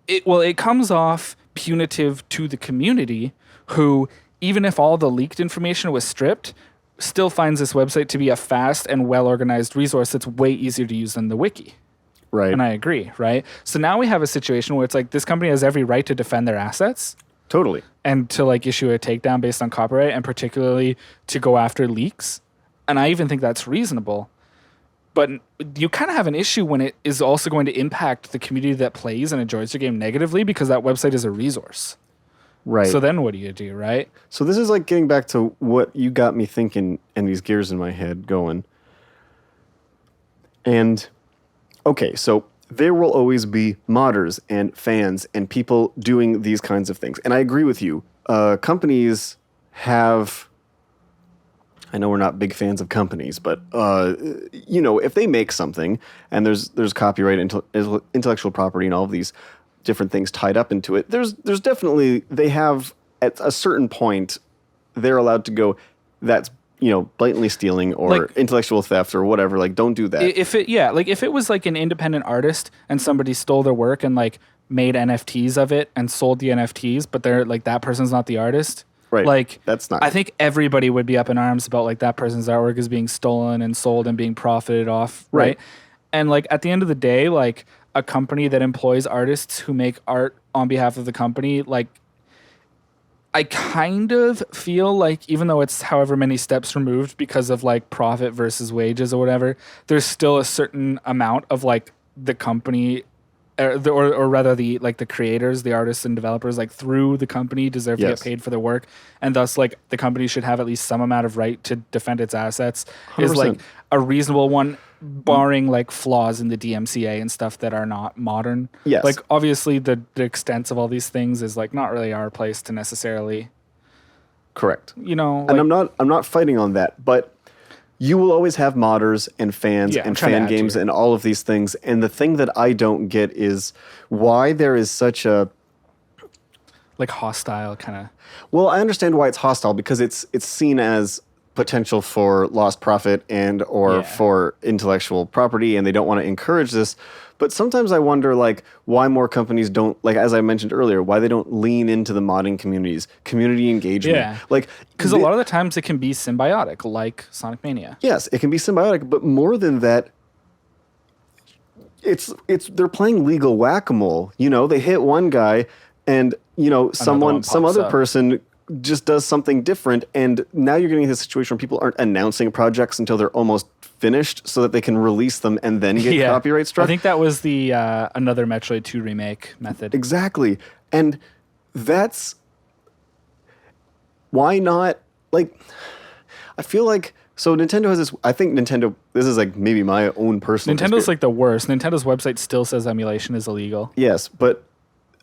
It comes off punitive to the community, who, even if all the leaked information was stripped, still finds this website to be a fast and well-organized resource that's way easier to use than the wiki. Right. And I agree, right? So now we have a situation where it's like this company has every right to defend their assets. Totally. And to like issue a takedown based on copyright, and particularly to go after leaks. And I even think that's reasonable. But you kind of have an issue when it is also going to impact the community that plays and enjoys your game negatively, because that website is a resource. Right. So then what do you do, right? So this is like getting back to what you got me thinking and these gears in my head going. And okay, so there will always be modders and fans and people doing these kinds of things. And I agree with you. Companies have... I know we're not big fans of companies, but, if they make something and there's copyright, intellectual property, and all of these different things tied up into it, there's definitely... They have, at a certain point, they're allowed to go, that's blatantly stealing or like, intellectual theft or whatever. Like, don't do that. If it was like an independent artist and somebody stole their work and like made NFTs of it and sold the NFTs, but they're like, that person's not the artist. Right. Like, that's not. I think everybody would be up in arms about like that person's artwork is being stolen and sold and being profited off. Right. And like at the end of the day, like a company that employs artists who make art on behalf of the company, like, I kind of feel like even though it's however many steps removed because of like profit versus wages or whatever, there's still a certain amount of like the company or rather the creators, the artists and developers, like through the company deserve to get paid for their work. And thus like the company should have at least some amount of right to defend its assets 100%. Is like a reasonable one, barring like flaws in the DMCA and stuff that are not modern. Yes. Like obviously the extent of all these things is like not really our place to necessarily. Correct. Like, and I'm not fighting on that, but you will always have modders and fans and fan games and all of these things. And the thing that I don't get is why there is such a like hostile kind of. Well, I understand why it's hostile, because it's seen as potential for lost profit and or for intellectual property, and they don't want to encourage this. But sometimes I wonder, like, why more companies don't, like, as I mentioned earlier, why they don't lean into the modding communities, community engagement. Yeah. Like, because a lot of the times it can be symbiotic, like Sonic Mania. Yes, it can be symbiotic, but more than that, it's they're playing legal whack-a-mole. They hit one guy, and some other person just does something different. And now you're getting this situation where people aren't announcing projects until they're almost finished so that they can release them and then get copyright struck. I think that was the another Metroid 2 remake method. Exactly. And that's why not, like, I feel like, so Nintendo has this, I think Nintendo, this is like maybe my own personal Nintendo's like the worst. Nintendo's website still says emulation is illegal. Yes, but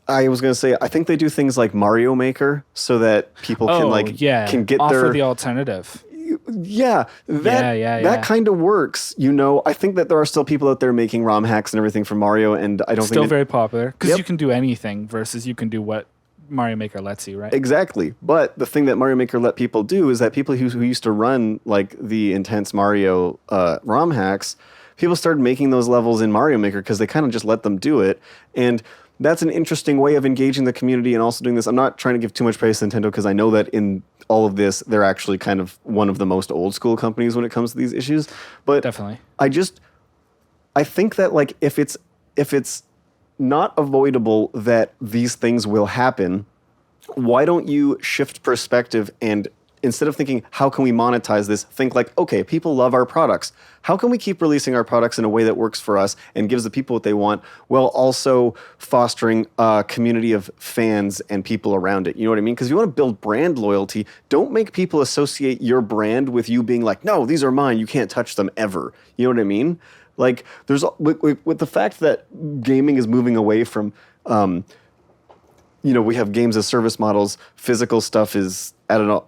I was going to say, I think they do things like Mario Maker so that people can get offer the alternative. Yeah, that kind of works. You know, I think that there are still people out there making ROM hacks and everything for Mario, and I don't think still very popular because you can do anything versus you can do what Mario Maker lets you, right? Exactly. But the thing that Mario Maker let people do is that people who used to run like the intense Mario ROM hacks, people started making those levels in Mario Maker because they kind of just let them do it. And that's an interesting way of engaging the community and also doing this. I'm not trying to give too much praise to Nintendo because I know that in all of this, they're actually kind of one of the most old school companies when it comes to these issues. But definitely, I think that like if it's not avoidable that these things will happen, why don't you shift perspective and instead of thinking, how can we monetize this, think like, okay, people love our products. How can we keep releasing our products in a way that works for us and gives the people what they want while also fostering a community of fans and people around it? You know what I mean? Because if you want to build brand loyalty, don't make people associate your brand with you being like, no, these are mine. You can't touch them ever. You know what I mean? Like, there's with the fact that gaming is moving away from, we have games as service models. Physical stuff is at an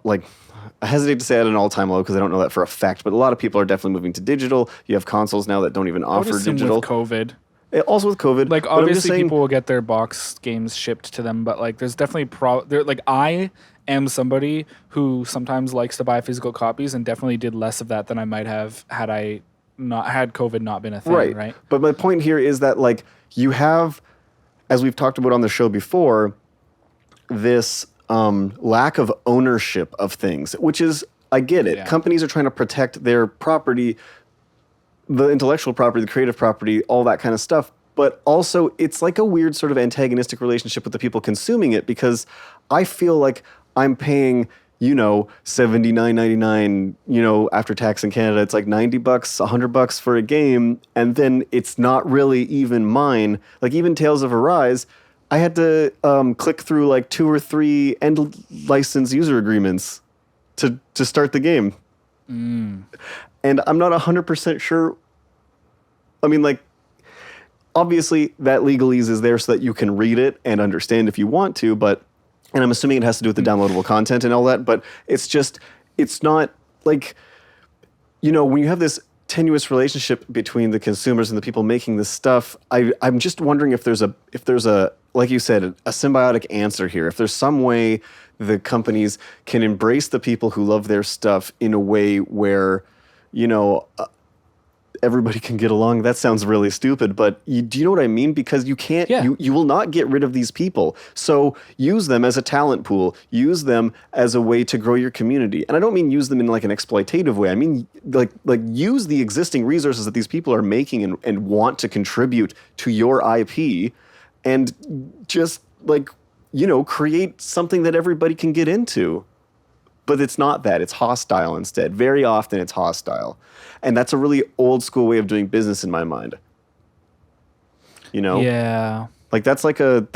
I hesitate to say at an all-time low because I don't know that for a fact, but a lot of people are definitely moving to digital. You have consoles now that don't even offer digital. With COVID. Also with COVID. Like, obviously people will get their box games shipped to them, but like there's definitely I am somebody who sometimes likes to buy physical copies and definitely did less of that than I might have had COVID not been a thing, right? But my point here is that like you have, as we've talked about on the show before, this lack of ownership of things, which is, I get it. Yeah. Companies are trying to protect their property, the intellectual property, the creative property, all that kind of stuff. But also it's like a weird sort of antagonistic relationship with the people consuming it because I feel like I'm paying, $79.99, after tax in Canada, it's like $90, $100 for a game. And then it's not really even mine. Like even Tales of Arise, I had to click through like 2 or 3 end license user agreements to start the game. And I'm not 100% sure. I mean, like, obviously that legalese is there so that you can read it and understand if you want to, and I'm assuming it has to do with the downloadable content and all that, but it's not like, when you have this tenuous relationship between the consumers and the people making this stuff, I'm just wondering if there's a like you said, a symbiotic answer here. If there's some way the companies can embrace the people who love their stuff in a way where, everybody can get along. That sounds really stupid, but do you know what I mean? Because you can't, you will not get rid of these people. So use them as a talent pool. Use them as a way to grow your community. And I don't mean use them in like an exploitative way. I mean like use the existing resources that these people are making and want to contribute to your IP and just like, create something that everybody can get into. But it's not that. It's hostile instead. Very often it's hostile. And that's a really old school way of doing business in my mind. Yeah. Like that's like a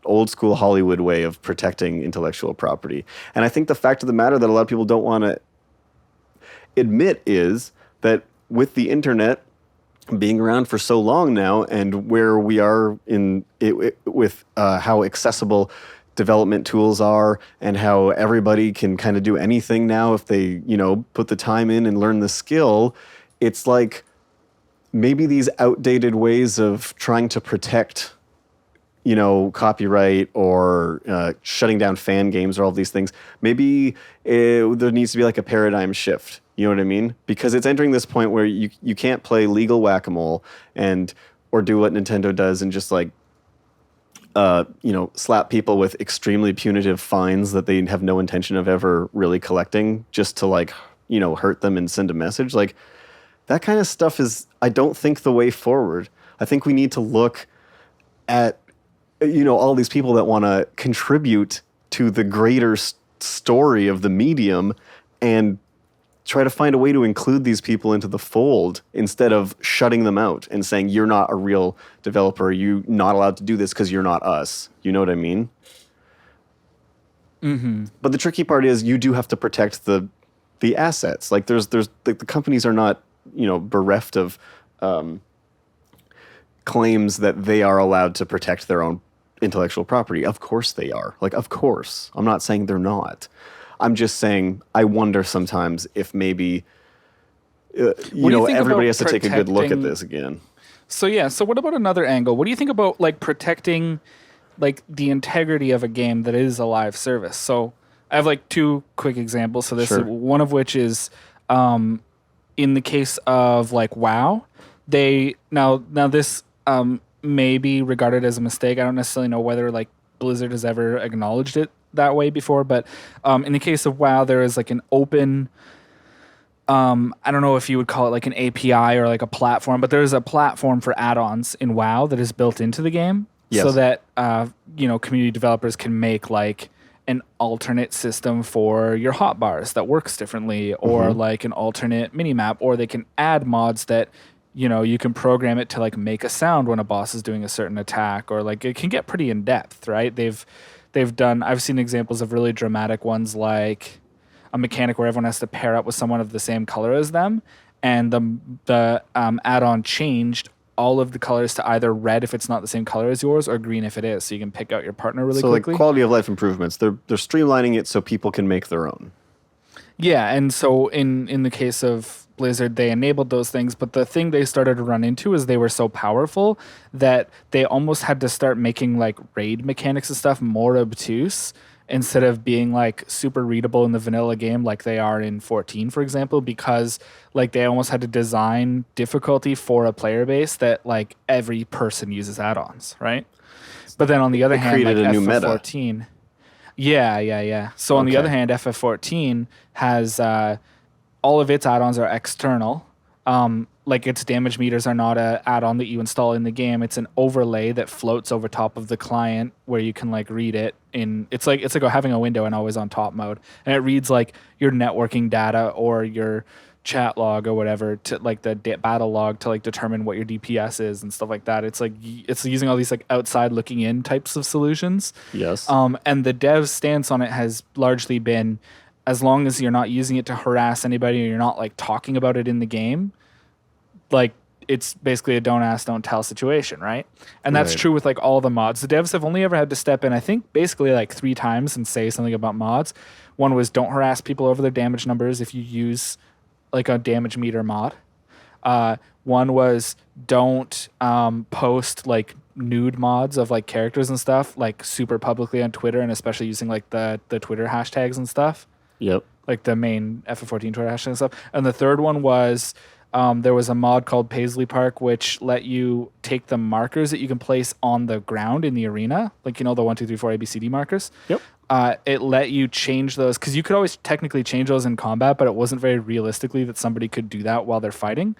old school Hollywood way of protecting intellectual property. And I think the fact of the matter that a lot of people don't want to admit is that with the internet being around for so long now and where we are in it with how accessible development tools are and how everybody can kind of do anything now if they, put the time in and learn the skill, it's like maybe these outdated ways of trying to protect, copyright or shutting down fan games or all these things, maybe there needs to be like a paradigm shift. You know what I mean? Because it's entering this point where you can't play legal whack-a-mole or do what Nintendo does and just like, slap people with extremely punitive fines that they have no intention of ever really collecting just to like, hurt them and send a message. Like that kind of stuff is, I don't think the way forward. I think we need to look at, all these people that want to contribute to the greater story of the medium and try to find a way to include these people into the fold instead of shutting them out and saying, you're not a real developer. You're not allowed to do this because you're not us. You know what I mean? Mm-hmm. But the tricky part is you do have to protect the assets. Like there's the companies are not, bereft of claims that they are allowed to protect their own intellectual property. Of course they are. Like, of course. I'm not saying they're not. I'm just saying I wonder sometimes if maybe, everybody has to take a good look at this again. So what about another angle? What do you think about like protecting like the integrity of a game that is a live service? So I have like two quick examples. So this is one of which is in the case of like WoW, they now this may be regarded as a mistake. I don't necessarily know whether like Blizzard has ever acknowledged it that way before, but in the case of WoW, there is like an open, I don't know if you would call it like an API or like a platform, but there's a platform for add-ons in WoW that is built into the game so that, community developers can make like an alternate system for your hotbars that works differently or like an alternate mini-map, or they can add mods that, you can program it to like make a sound when a boss is doing a certain attack, or like it can get pretty in depth, right? I've seen examples of really dramatic ones, like a mechanic where everyone has to pair up with someone of the same color as them, and the add-on changed all of the colors to either red if it's not the same color as yours or green if it is, so you can pick out your partner really quickly. So like quality of life improvements, they're streamlining it so people can make their own. Yeah, and so in the case of Blizzard, they enabled those things, but the thing they started to run into is they were so powerful that they almost had to start making like raid mechanics and stuff more obtuse instead of being like super readable in the vanilla game like they are in 14, for example, because like they almost had to design difficulty for a player base that like every person uses add-ons, right? But then on the other hand, like a new FF14, meta. Yeah. So on the other hand, FF14 has all of its add-ons are external. Like its damage meters are not an add-on that you install in the game. It's an overlay that floats over top of the client where you can like read it in. It's like having a window in always on top mode, and it reads like your networking data or your chat log or whatever to like the battle log to like determine what your DPS is and stuff like that. It's like it's using all these like outside looking in types of solutions. Yes. And the dev stance on it has largely been, as long as you're not using it to harass anybody or you're not like talking about it in the game, like it's basically a don't ask, don't tell situation, right? And that's true with like all the mods. The devs have only ever had to step in, I think, basically like 3 times and say something about mods. One was don't harass people over their damage numbers if you use like a damage meter mod. One was don't post like nude mods of like characters and stuff like super publicly on Twitter, and especially using like the Twitter hashtags and stuff. Yep. Like the main FF14 Twitter hashtag and stuff. And the third one was there was a mod called Paisley Park, which let you take the markers that you can place on the ground in the arena, like, the 1, 2, 3, 4 ABCD markers. Yep. It let you change those, because you could always technically change those in combat, but it wasn't very realistically that somebody could do that while they're fighting.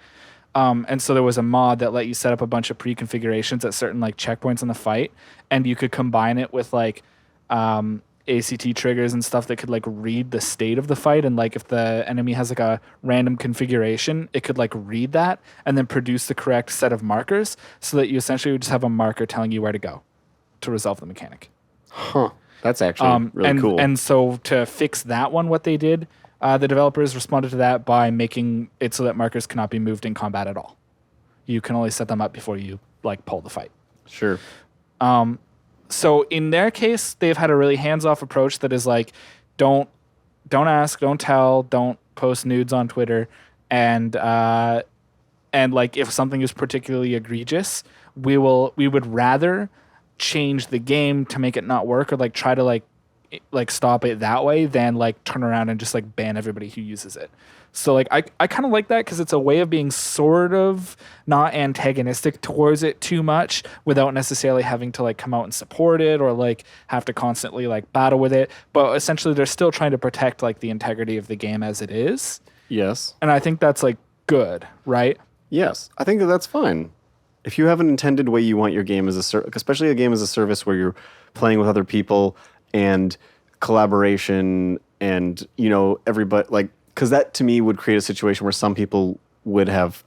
And so there was a mod that let you set up a bunch of pre-configurations at certain like checkpoints in the fight, and you could combine it with like ACT triggers and stuff that could like read the state of the fight, and like if the enemy has like a random configuration, it could like read that and then produce the correct set of markers, so that you essentially would just have a marker telling you where to go to resolve the mechanic. Huh. That's actually really cool. And so to fix that one, what they did, the developers responded to that by making it so that markers cannot be moved in combat at all. You can only set them up before you like pull the fight. Sure. So in their case, they've had a really hands-off approach that is like, don't ask, don't tell, don't post nudes on Twitter, and like if something is particularly egregious, we would rather change the game to make it not work, or like try to like stop it that way, than like turn around and just like ban everybody who uses it. So like I kind of like that, because it's a way of being sort of not antagonistic towards it too much without necessarily having to like come out and support it or like have to constantly like battle with it. But essentially they're still trying to protect like the integrity of the game as it is. Yes. And I think that's like good, right? Yes. I think that's fine. If you have an intended way you want your game as especially a game as a service where you're playing with other people and collaboration and, everybody, like, because that to me would create a situation where some people would have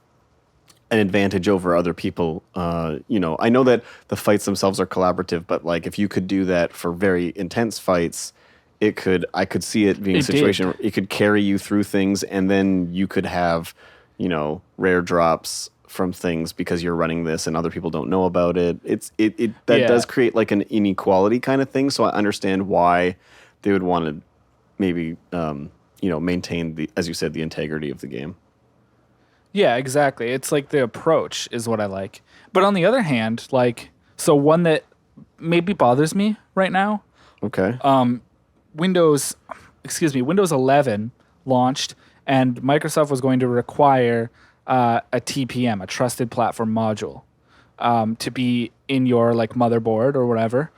an advantage over other people. I know that the fights themselves are collaborative, but like if you could do that for very intense fights, I could see it being a situation where it could carry you through things, and then you could have, rare drops from things because you're running this and other people don't know about it. That does create like an inequality kind of thing. So I understand why they would want to maybe, maintain as you said, the integrity of the game. Yeah, exactly. It's like the approach is what I like. But on the other hand, so one that maybe bothers me right now. Okay. Windows 11 launched, and Microsoft was going to require a TPM, a trusted platform module, to be in your motherboard or whatever,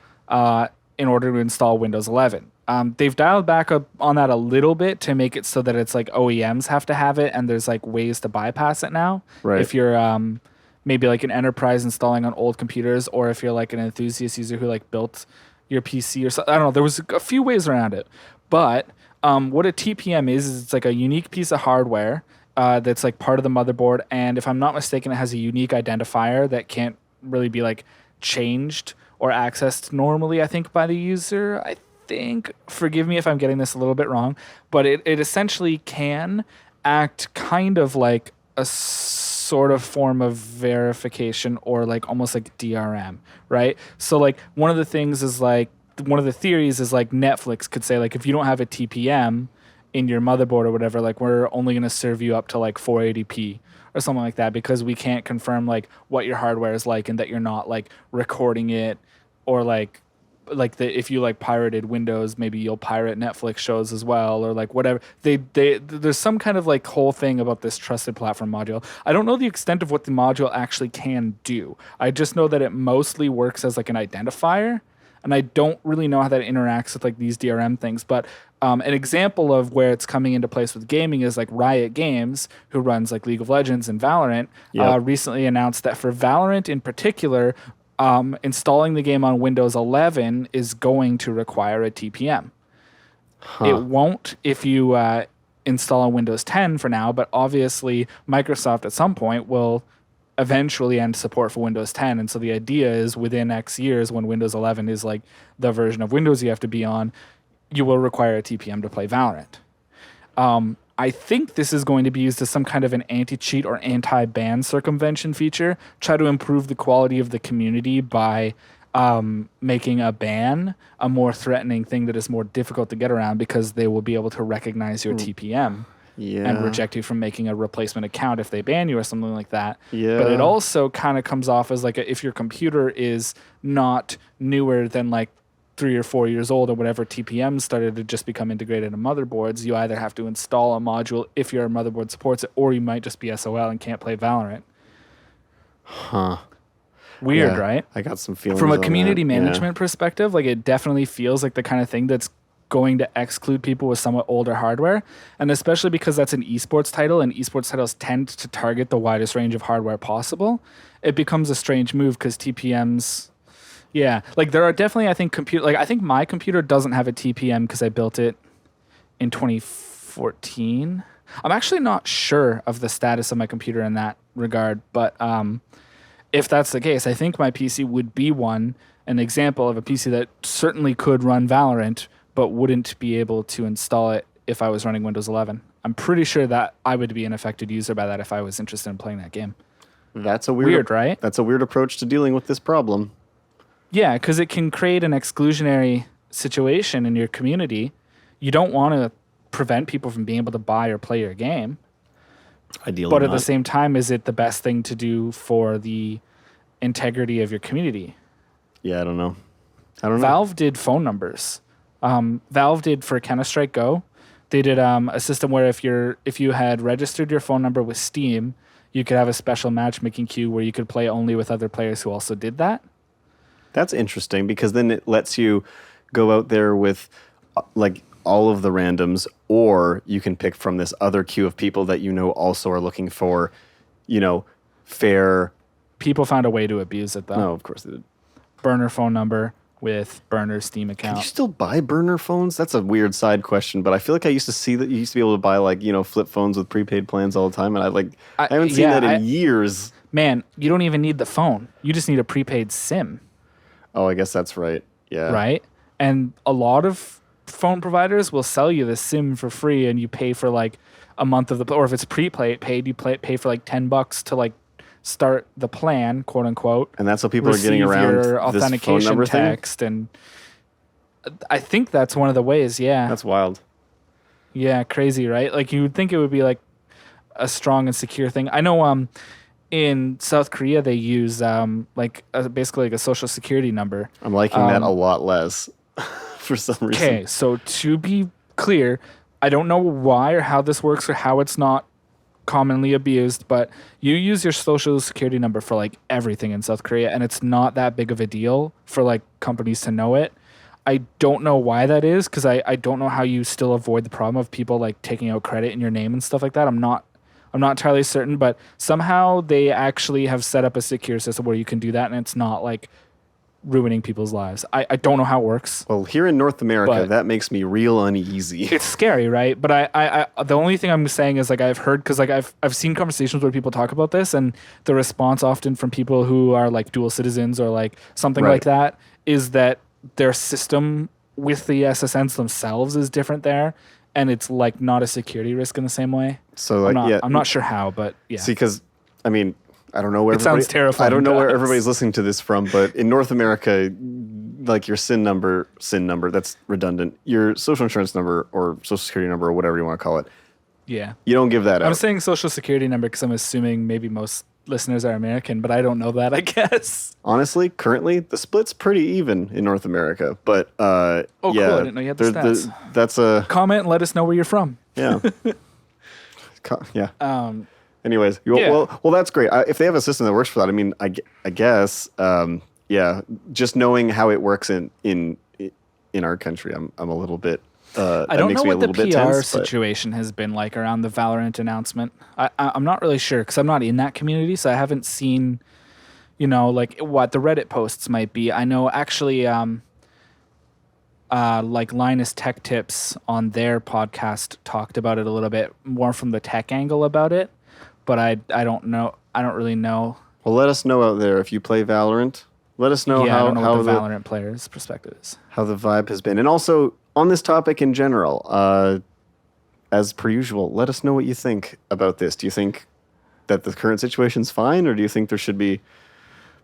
in order to install Windows 11. They've dialed back up on that a little bit to make it so that it's OEMs have to have it, and there's ways to bypass it now. Right. If you're maybe an enterprise installing on old computers, or if you're an enthusiast user who built your PC or something. I don't know. There was a few ways around it. But what a TPM is it's a unique piece of hardware that's part of the motherboard. And if I'm not mistaken, it has a unique identifier that can't really be changed or accessed normally, I think, by the user. I think, forgive me if I'm getting this a little bit wrong, but it essentially can act kind of like a sort of form of verification, or almost like DRM, right? So one of the things is one of the theories is Netflix could say if you don't have a TPM in your motherboard or whatever, we're only going to serve you up to 480p or something like that, because we can't confirm what your hardware is and that you're not recording it, or if you pirated Windows, maybe you'll pirate Netflix shows as well, or whatever. There's some kind of whole thing about this trusted platform module. I don't know the extent of what the module actually can do. I just know that it mostly works as an identifier, and I don't really know how that interacts with these DRM things. But an example of where it's coming into place with gaming is Riot Games, who runs League of Legends and Valorant, recently announced that for Valorant in particular, installing the game on Windows 11 is going to require a TPM. It won't if you install on Windows 10 for now, but obviously Microsoft at some point will eventually end support for Windows 10. And so the idea is within X years, when Windows 11 is the version of Windows you have to be on, you will require a TPM to play Valorant. I think this is going to be used as some kind of an anti-cheat or anti-ban circumvention feature, try to improve the quality of the community by making a ban a more threatening thing that is more difficult to get around, because they will be able to recognize your TPM and reject you from making a replacement account if they ban you or something like that. Yeah. But it also kind of comes off as if your computer is not newer than 3 or 4 years old or whatever, TPM started to just become integrated in motherboards. You either have to install a module if your motherboard supports it, or you might just be SOL and can't play Valorant. Weird, right? I got some feelings from a on community that. management perspective. It definitely feels like the kind of thing that's going to exclude people with somewhat older hardware, and especially because that's an esports title, and esports titles tend to target the widest range of hardware possible. It becomes a strange move because TPMs. Yeah, there are definitely, I think, I think my computer doesn't have a TPM because I built it in 2014. I'm actually not sure of the status of my computer in that regard, but if that's the case, I think my PC would be an example of a PC that certainly could run Valorant, but wouldn't be able to install it if I was running Windows 11. I'm pretty sure that I would be an affected user by that if I was interested in playing that game. That's a weird, right? That's a weird approach to dealing with this problem. Yeah, because it can create an exclusionary situation in your community. You don't want to prevent people from being able to buy or play your game. Ideally, but at the same time, is it the best thing to do for the integrity of your community? Yeah, I don't know. Valve did phone numbers. Valve did for Counter-Strike Go. They did a system where if you had registered your phone number with Steam, you could have a special matchmaking queue where you could play only with other players who also did that. That's interesting, because then it lets you go out there with all of the randoms, or you can pick from this other queue of people that also are looking for, fair. People found a way to abuse it, though. No, of course they did. Burner phone number, with burner Steam Can account. you still buy burner phones? That's a weird side question, but I feel like I used to see that you used to be able to buy like, flip phones with prepaid plans all the time, and I haven't seen that in years. Man, you don't even need the phone. You just need a prepaid SIM. Oh, I guess that's right. Yeah. Right? And a lot of phone providers will sell you the SIM for free, and you pay for like a month of the, or if it's prepaid, you pay for like $10 to like start the plan, quote unquote. And that's how people are getting around your this authentication phone number text thing? And I think that's one of the ways. Yeah. That's wild. Yeah. Crazy, right? Like you would think it would be like a strong and secure thing. I know, in South Korea, they use basically like a social security number. I'm liking that a lot less for some reason. Okay, so to be clear, I don't know why or how this works or how it's not commonly abused, but you use your social security number for like everything in South Korea, and it's not that big of a deal for like companies to know it. I don't know why that is, because I don't know how you still avoid the problem of people like taking out credit in your name and stuff like that. I'm not entirely certain, but somehow they actually have set up a secure system where you can do that, and it's not like ruining people's lives. I don't know how it works. Well, here in North America, that makes me real uneasy. It's scary, right? But I the only thing I'm saying is like I've heard, because like I've seen conversations where people talk about this, and the response often from people who are like dual citizens or like something like that is that their system with the SSNs themselves is different there. And it's like not a security risk in the same way. So like, I'm not sure how, but yeah. See, because I mean, I don't know where it sounds terrifying. I don't know where everybody's listening to this from, but in North America, like your SIN number, that's redundant. Your social insurance number or social security number or whatever you want to call it. Yeah. You don't give that out. I'm saying social security number because I'm assuming maybe most listeners are American, but I don't know that, I guess. Honestly, currently, the split's pretty even in North America. But yeah, cool. I didn't know you had the stats. That's a comment and let us know where you're from. Yeah. Yeah. Anyways, well, that's great. If they have a system that works for that, I mean, I guess, yeah, just knowing how it works in our country, I'm a little bit. I don't know what the PR situation has been like around the Valorant announcement. I'm not really sure because I'm not in that community, so I haven't seen, like what the Reddit posts might be. I know actually, like Linus Tech Tips on their podcast talked about it a little bit more from the tech angle about it, but I don't know. I don't really know. Well, let us know out there if you play Valorant. Let us know how the Valorant players' perspective is. How the vibe has been, and also on this topic in general, as per usual, let us know what you think about this. Do you think that the current situation's fine, or do you think there should be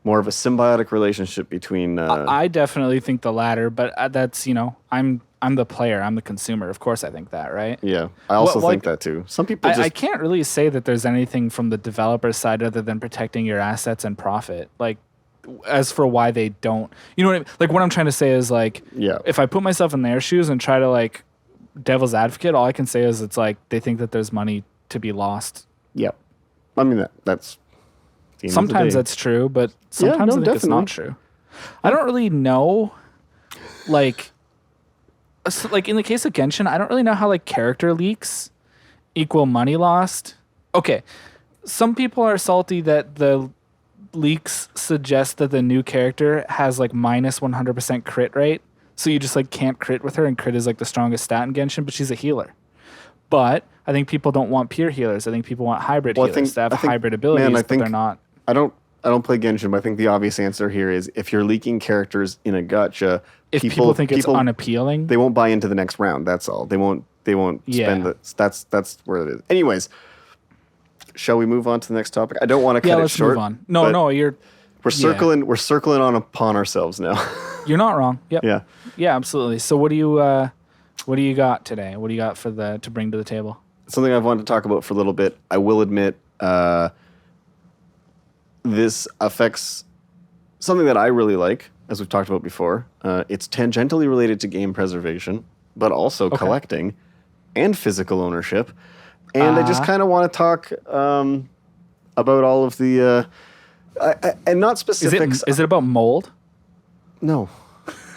more of a symbiotic relationship between? I definitely think the latter, but that's I'm the player, I'm the consumer. Of course, I think that, right? Yeah, I also think that too. Some people I can't really say that there's anything from the developer side other than protecting your assets and profit. Like, as for why they don't, you know what I mean? Like, what I'm trying to say is like, if I put myself in their shoes and try to like devil's advocate, all I can say is it's like they think that there's money to be lost. Yep. I mean that's. Sometimes that's true, but sometimes I think it's not true. I don't really know, like in the case of Genshin, I don't really know how like character leaks equal money lost. Okay, some people are salty that the leaks suggest that the new character has like minus 100% crit rate, so you just like can't crit with her, and crit is like the strongest stat in Genshin, but she's a healer. But I think people don't want pure healers. I think people want hybrid healers that have hybrid abilities, but they're not. I don't play Genshin, but I think the obvious answer here is if you're leaking characters in a gacha, if people think it's unappealing, they won't buy into the next round. That's all. They won't spend the. That's where it is. Anyways, shall we move on to the next topic? I don't want to cut it short. Move on. No, we're circling upon ourselves now. You're not wrong. Yep. Yeah, absolutely. So what do you got today? What do you got to bring to the table? Something I've wanted to talk about for a little bit. I will admit, this affects something that I really like, as we've talked about before. It's tangentially related to game preservation, but also collecting and physical ownership. And I just kind of want to talk about all of the and not specifics. Is it about mold? No.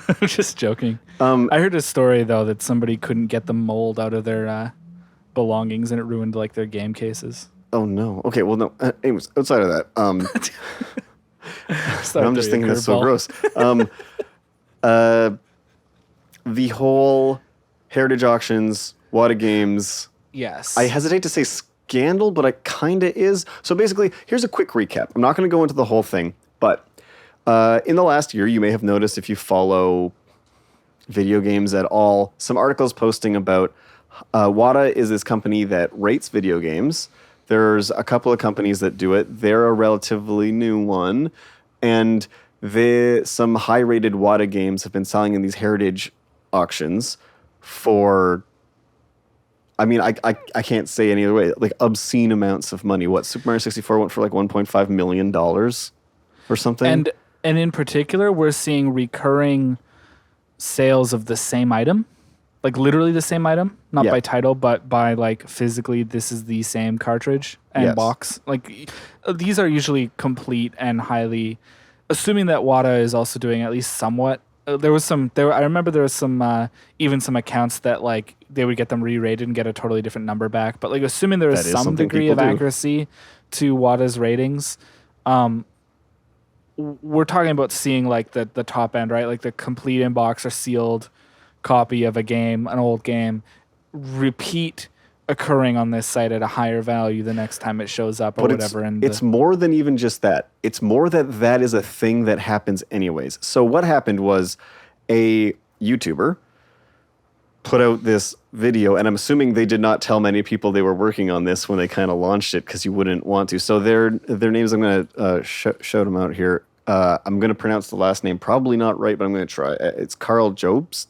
I'm just joking. I heard a story though that somebody couldn't get the mold out of their belongings and it ruined like their game cases. Oh no. Okay. Well, no. Anyways, outside of that, I'm just thinking that's so gross. the whole Heritage Auctions, Wata Games. Yes. I hesitate to say scandal, but it kind of is. So basically, here's a quick recap. I'm not going to go into the whole thing, but in the last year, you may have noticed if you follow video games at all, some articles posting about Wata is this company that rates video games. There's a couple of companies that do it. They're a relatively new one. And some high-rated Wata games have been selling in these heritage auctions for, I mean, I can't say any other way, like obscene amounts of money. What, Super Mario 64 went for like $1.5 million or something? And in particular, we're seeing recurring sales of the same item, like literally the same item, not by title, but by like physically, this is the same cartridge and box. Like these are usually complete and highly, assuming that Wata is also doing at least somewhat. I remember there was some, even some accounts that like they would get them re-rated and get a totally different number back. But like assuming there is some degree of accuracy to Wata's ratings, we're talking about seeing like the top end, right? Like the complete in-box or sealed copy of a game, an old game, repeat occurring on this site at a higher value the next time it shows up or whatever. It's more than even just that. It's more that is a thing that happens anyways. So what happened was a YouTuber put out this video, and I'm assuming they did not tell many people they were working on this when they kind of launched it because you wouldn't want to. So their names, I'm going to shout them out here. I'm going to pronounce the last name probably not right, but I'm going to try. It's Karl Jobst.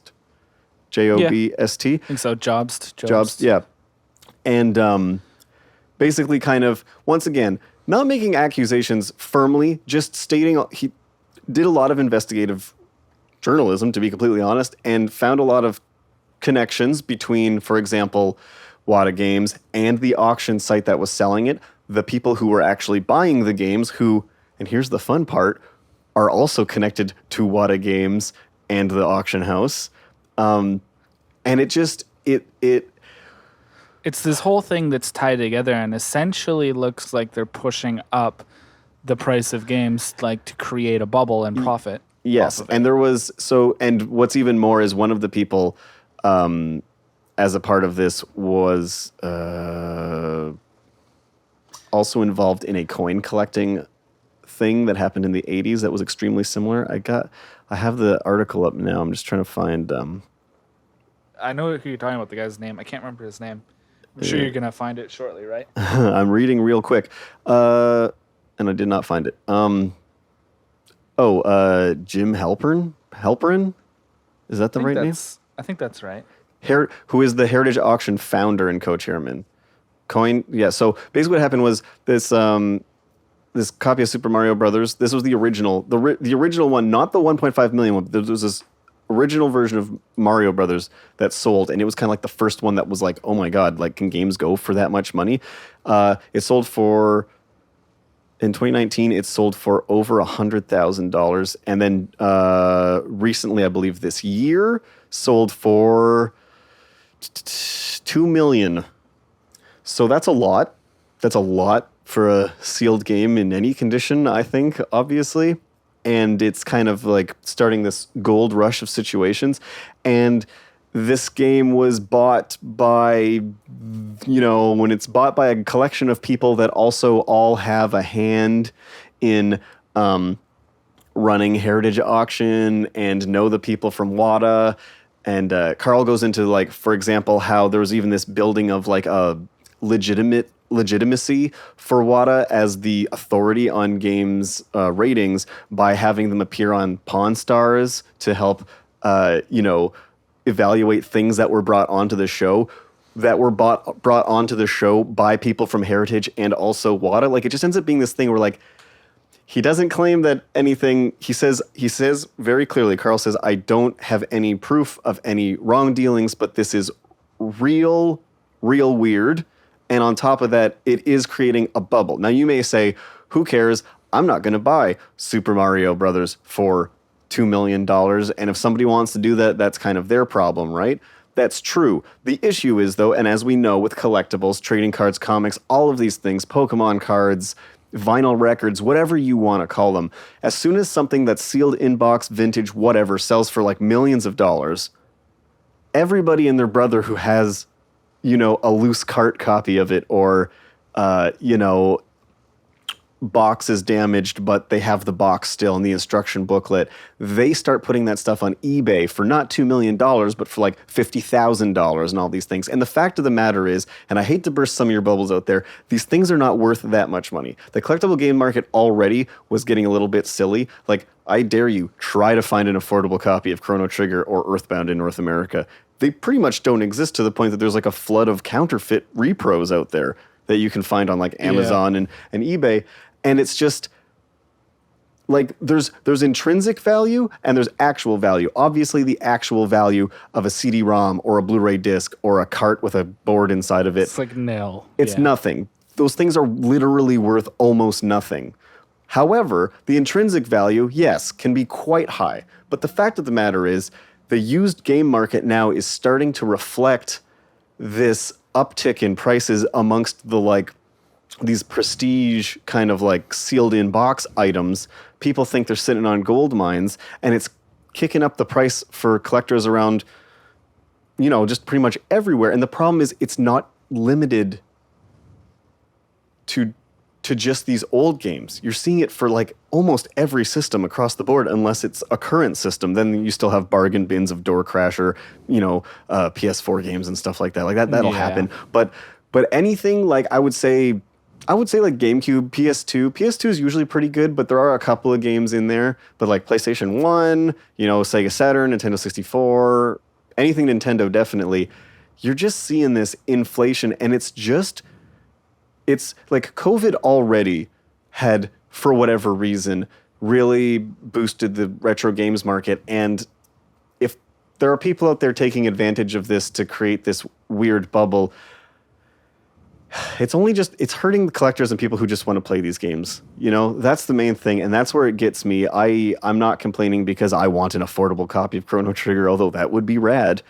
Jobst. I think so. Jobst, yeah. And basically kind of, once again, not making accusations firmly, just stating he did a lot of investigative journalism, to be completely honest, and found a lot of connections between, for example, Wata Games and the auction site that was selling it, the people who were actually buying the games who, and here's the fun part, are also connected to Wata Games and the auction house. And it just, it's this whole thing that's tied together and essentially looks like they're pushing up the price of games like to create a bubble and profit. Yes. And and what's even more is one of the people as a part of this was also involved in a coin collecting thing that happened in the 80s that was extremely similar. I have the article up now. I'm just trying to find I know who you're talking about, the guy's name. I can't remember his name. I'm sure you're going to find it shortly, right? I'm reading real quick. And I did not find it. Jim Halperin? Is that the right name? I think that's right. Who is the Heritage Auction founder and co-chairman. So basically what happened was this this copy of Super Mario Brothers, this was the original, the original one, not the 1.5 million one, but there was this original version of Mario Brothers that sold, and it was kind of like the first one that was like, oh my god, like can games go for that much money? It sold for, in 2019, it sold for over $100,000, and then recently, I believe this year, sold for $2 million. So that's a lot. That's a lot for a sealed game in any condition, I think, obviously. And it's kind of like starting this gold rush of situations. And this game was bought by, when it's bought by a collection of people that also all have a hand in running Heritage Auction and know the people from Wata. And Karl goes into, like, for example, how there was even this building of like a legitimacy for Wata as the authority on games ratings by having them appear on Pawn Stars to help, evaluate things that were brought onto the show brought onto the show by people from Heritage and also Wata. Like, it just ends up being this thing where, like, he doesn't claim that anything. He says very clearly, Karl says, I don't have any proof of any wrong dealings, but this is real weird. And on top of that, it is creating a bubble. Now, you may say, who cares? I'm not going to buy Super Mario Brothers for $2 million. And if somebody wants to do that, that's kind of their problem, right? That's true. The issue is, though, and as we know with collectibles, trading cards, comics, all of these things, Pokemon cards, vinyl records, whatever you want to call them, as soon as something that's sealed in box, vintage, whatever, sells for like millions of dollars, everybody and their brother who has, a loose cart copy of it, or, box is damaged, but they have the box still in the instruction booklet. They start putting that stuff on eBay for not $2 million, but for like $50,000 and all these things. And the fact of the matter is, and I hate to burst some of your bubbles out there, these things are not worth that much money. The collectible game market already was getting a little bit silly. Like, I dare you, try to find an affordable copy of Chrono Trigger or Earthbound in North America. They pretty much don't exist, to the point that there's like a flood of counterfeit repros out there that you can find on like Amazon and eBay. And it's just like there's intrinsic value and there's actual value. Obviously, the actual value of a CD-ROM or a Blu-ray disc or a cart with a board inside of it. It's like nil. It's nothing. Those things are literally worth almost nothing. However, the intrinsic value, yes, can be quite high. But the fact of the matter is, the used game market now is starting to reflect this uptick in prices amongst the like these prestige kind of like sealed in box items. People think they're sitting on gold mines, and it's kicking up the price for collectors around, just pretty much everywhere. And the problem is, it's not limited to just these old games. You're seeing it for like almost every system across the board, unless it's a current system. Then you still have bargain bins of Door Crasher, PS4 games and stuff like that. Like that'll happen. But anything like I would say like GameCube, PS2. PS2 is usually pretty good, but there are a couple of games in there. But like PlayStation 1, Sega Saturn, Nintendo 64, anything Nintendo, definitely. You're just seeing this inflation, and it's like COVID already had, for whatever reason, really boosted the retro games market. And if there are people out there taking advantage of this to create this weird bubble, it's hurting the collectors and people who just want to play these games. That's the main thing, and that's where it gets me. I'm not complaining because I want an affordable copy of Chrono Trigger, although that would be rad.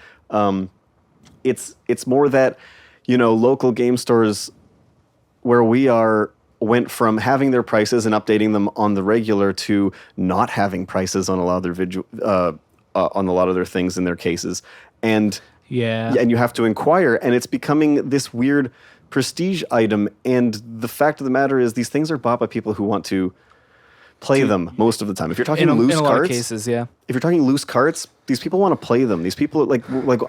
It's more that, local game stores where we are went from having their prices and updating them on the regular to not having prices on a lot of their things in their cases. And and you have to inquire, and it's becoming this weird prestige item. And the fact of the matter is, these things are bought by people who want to play them most of the time. If you're talking loose carts, in a lot of cases, if you're talking loose carts, these people want to play them. These people like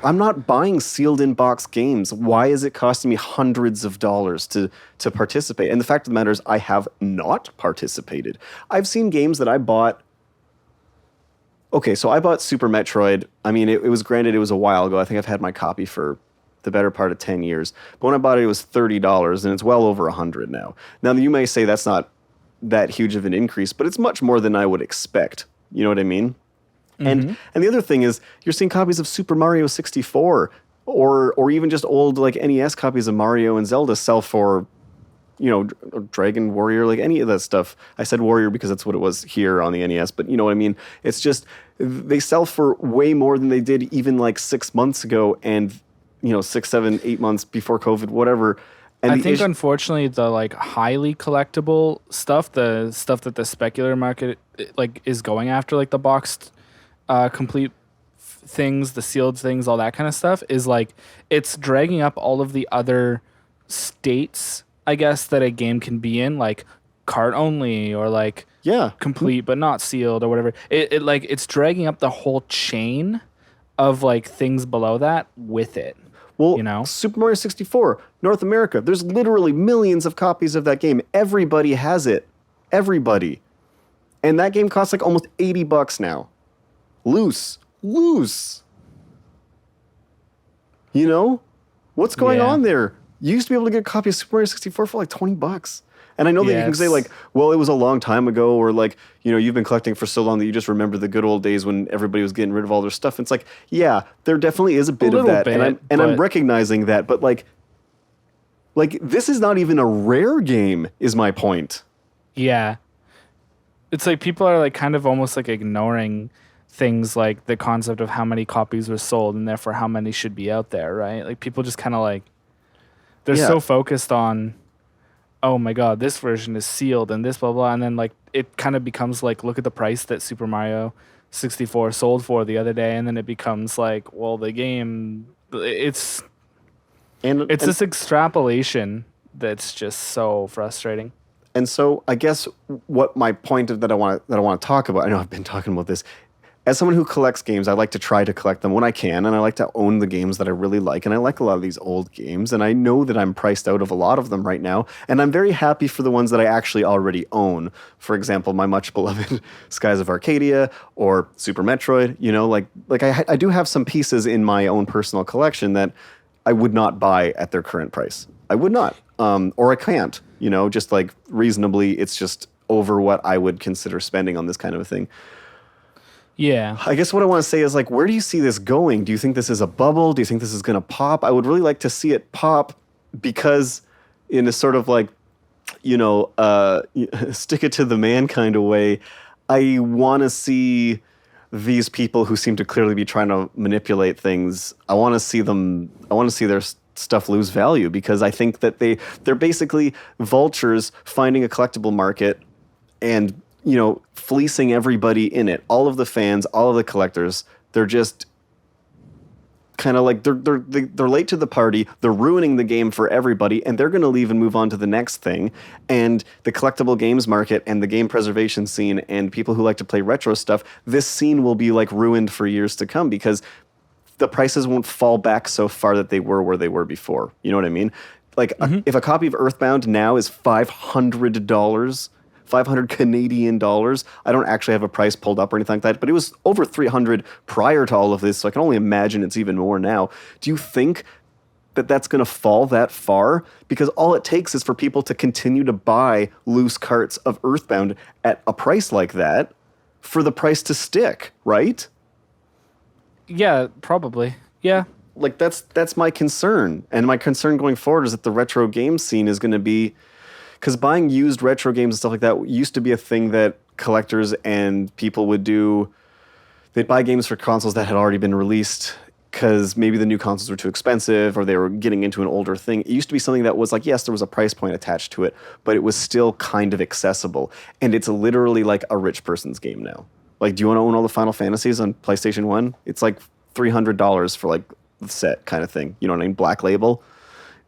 I'm not buying sealed in box games. Why is it costing me hundreds of dollars to participate? And the fact of the matter is, I have not participated. I've seen games that I bought. Okay, so I bought Super Metroid. I mean, it was a while ago. I think I've had my copy for the better part of 10 years. But when I bought it, it was $30, and it's well over $100 now. Now, you may say that's not that huge of an increase, but it's much more than I would expect. You know what I mean? Mm-hmm. And the other thing is, you're seeing copies of Super Mario 64 or even just old like NES copies of Mario and Zelda sell for, Dragon Warrior, like any of that stuff. I said Warrior because that's what it was here on the NES, but you know what I mean? It's just, they sell for way more than they did even like 6 months ago, and 6, 7, 8 months before COVID, whatever. And I think, unfortunately, the like highly collectible stuff, the stuff that the specular market like is going after, like the boxed, complete things, the sealed things, all that kind of stuff, is like it's dragging up all of the other states, I guess, that a game can be in, like cart only or like complete but not sealed or whatever. It's dragging up the whole chain of like things below that with it. Well, Super Mario 64, North America, there's literally millions of copies of that game. Everybody has it. Everybody. And that game costs like almost $80 now. Loose. What's going on there? You used to be able to get a copy of Super Mario 64 for like $20. And I know that you can say like, well, it was a long time ago, or like, you've been collecting for so long that you just remember the good old days when everybody was getting rid of all their stuff. It's like, yeah, there definitely is a bit of that. I'm recognizing that, but like this is not even a rare game, is my point. Yeah. It's like people are like kind of almost like ignoring things like the concept of how many copies were sold and therefore how many should be out there, right? Like people just kind of like, they're so focused on, oh my God, this version is sealed and this blah blah, and then like it kind of becomes like, look at the price that Super Mario 64 sold for the other day, and then it becomes like, well, the game, it's and this extrapolation that's just so frustrating. And so I guess what my point of that I want to talk about, I know I've been talking about this. As someone who collects games, I like to try to collect them when I can, and I like to own the games that I really like, and I like a lot of these old games, and I know that I'm priced out of a lot of them right now, and I'm very happy for the ones that I actually already own. For example, my much beloved Skies of Arcadia or Super Metroid, I do have some pieces in my own personal collection that I would not buy at their current price. I would not. Or I can't, just like reasonably, it's just over what I would consider spending on this kind of a thing. Yeah. I guess what I want to say is, like, where do you see this going? Do you think this is a bubble? Do you think this is going to pop? I would really like to see it pop because in a sort of like, stick it to the man kind of way, I want to see these people who seem to clearly be trying to manipulate things. I want to see their stuff lose value because I think that they're basically vultures finding a collectible market and fleecing everybody in it. All of the fans, all of the collectors, they're just kind of like they're late to the party. They're ruining the game for everybody, and they're going to leave and move on to the next thing. And the collectible games market and the game preservation scene and people who like to play retro stuff, this scene will be like ruined for years to come because the prices won't fall back so far that they were where they were before. You know what I mean? Like if a copy of Earthbound now is $500, 500 Canadian dollars. I don't actually have a price pulled up or anything like that, but it was over 300 prior to all of this, so I can only imagine it's even more now. Do you think that that's going to fall that far? Because all it takes is for people to continue to buy loose carts of Earthbound at a price like that for the price to stick, right? Yeah, probably. Yeah. Like that's my concern. And my concern going forward is that the retro game scene is going to be, because buying used retro games and stuff like that used to be a thing that collectors and people would do. They'd buy games for consoles that had already been released because maybe the new consoles were too expensive or they were getting into an older thing. It used to be something that was like, yes, there was a price point attached to it, but it was still kind of accessible. And it's literally like a rich person's game now. Like, do you want to own all the Final Fantasies on PlayStation 1? It's like $300 for like the set kind of thing. You know what I mean? Black label.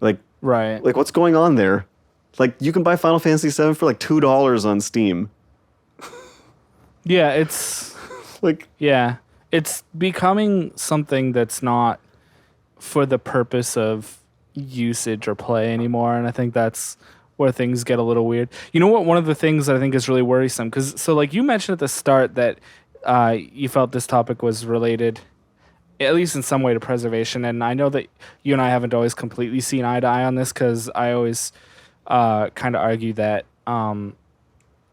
Like, right. Like, what's going on there? Like, you can buy Final Fantasy VII for like $2 on Steam. Yeah, it's like, yeah, it's becoming something that's not for the purpose of usage or play anymore, and I think that's where things get a little weird. You know what? One of the things that I think is really worrisome, because so like you mentioned at the start that you felt this topic was related, at least in some way, to preservation, and I know that you and I haven't always completely seen eye to eye on this, because I always kind of argue that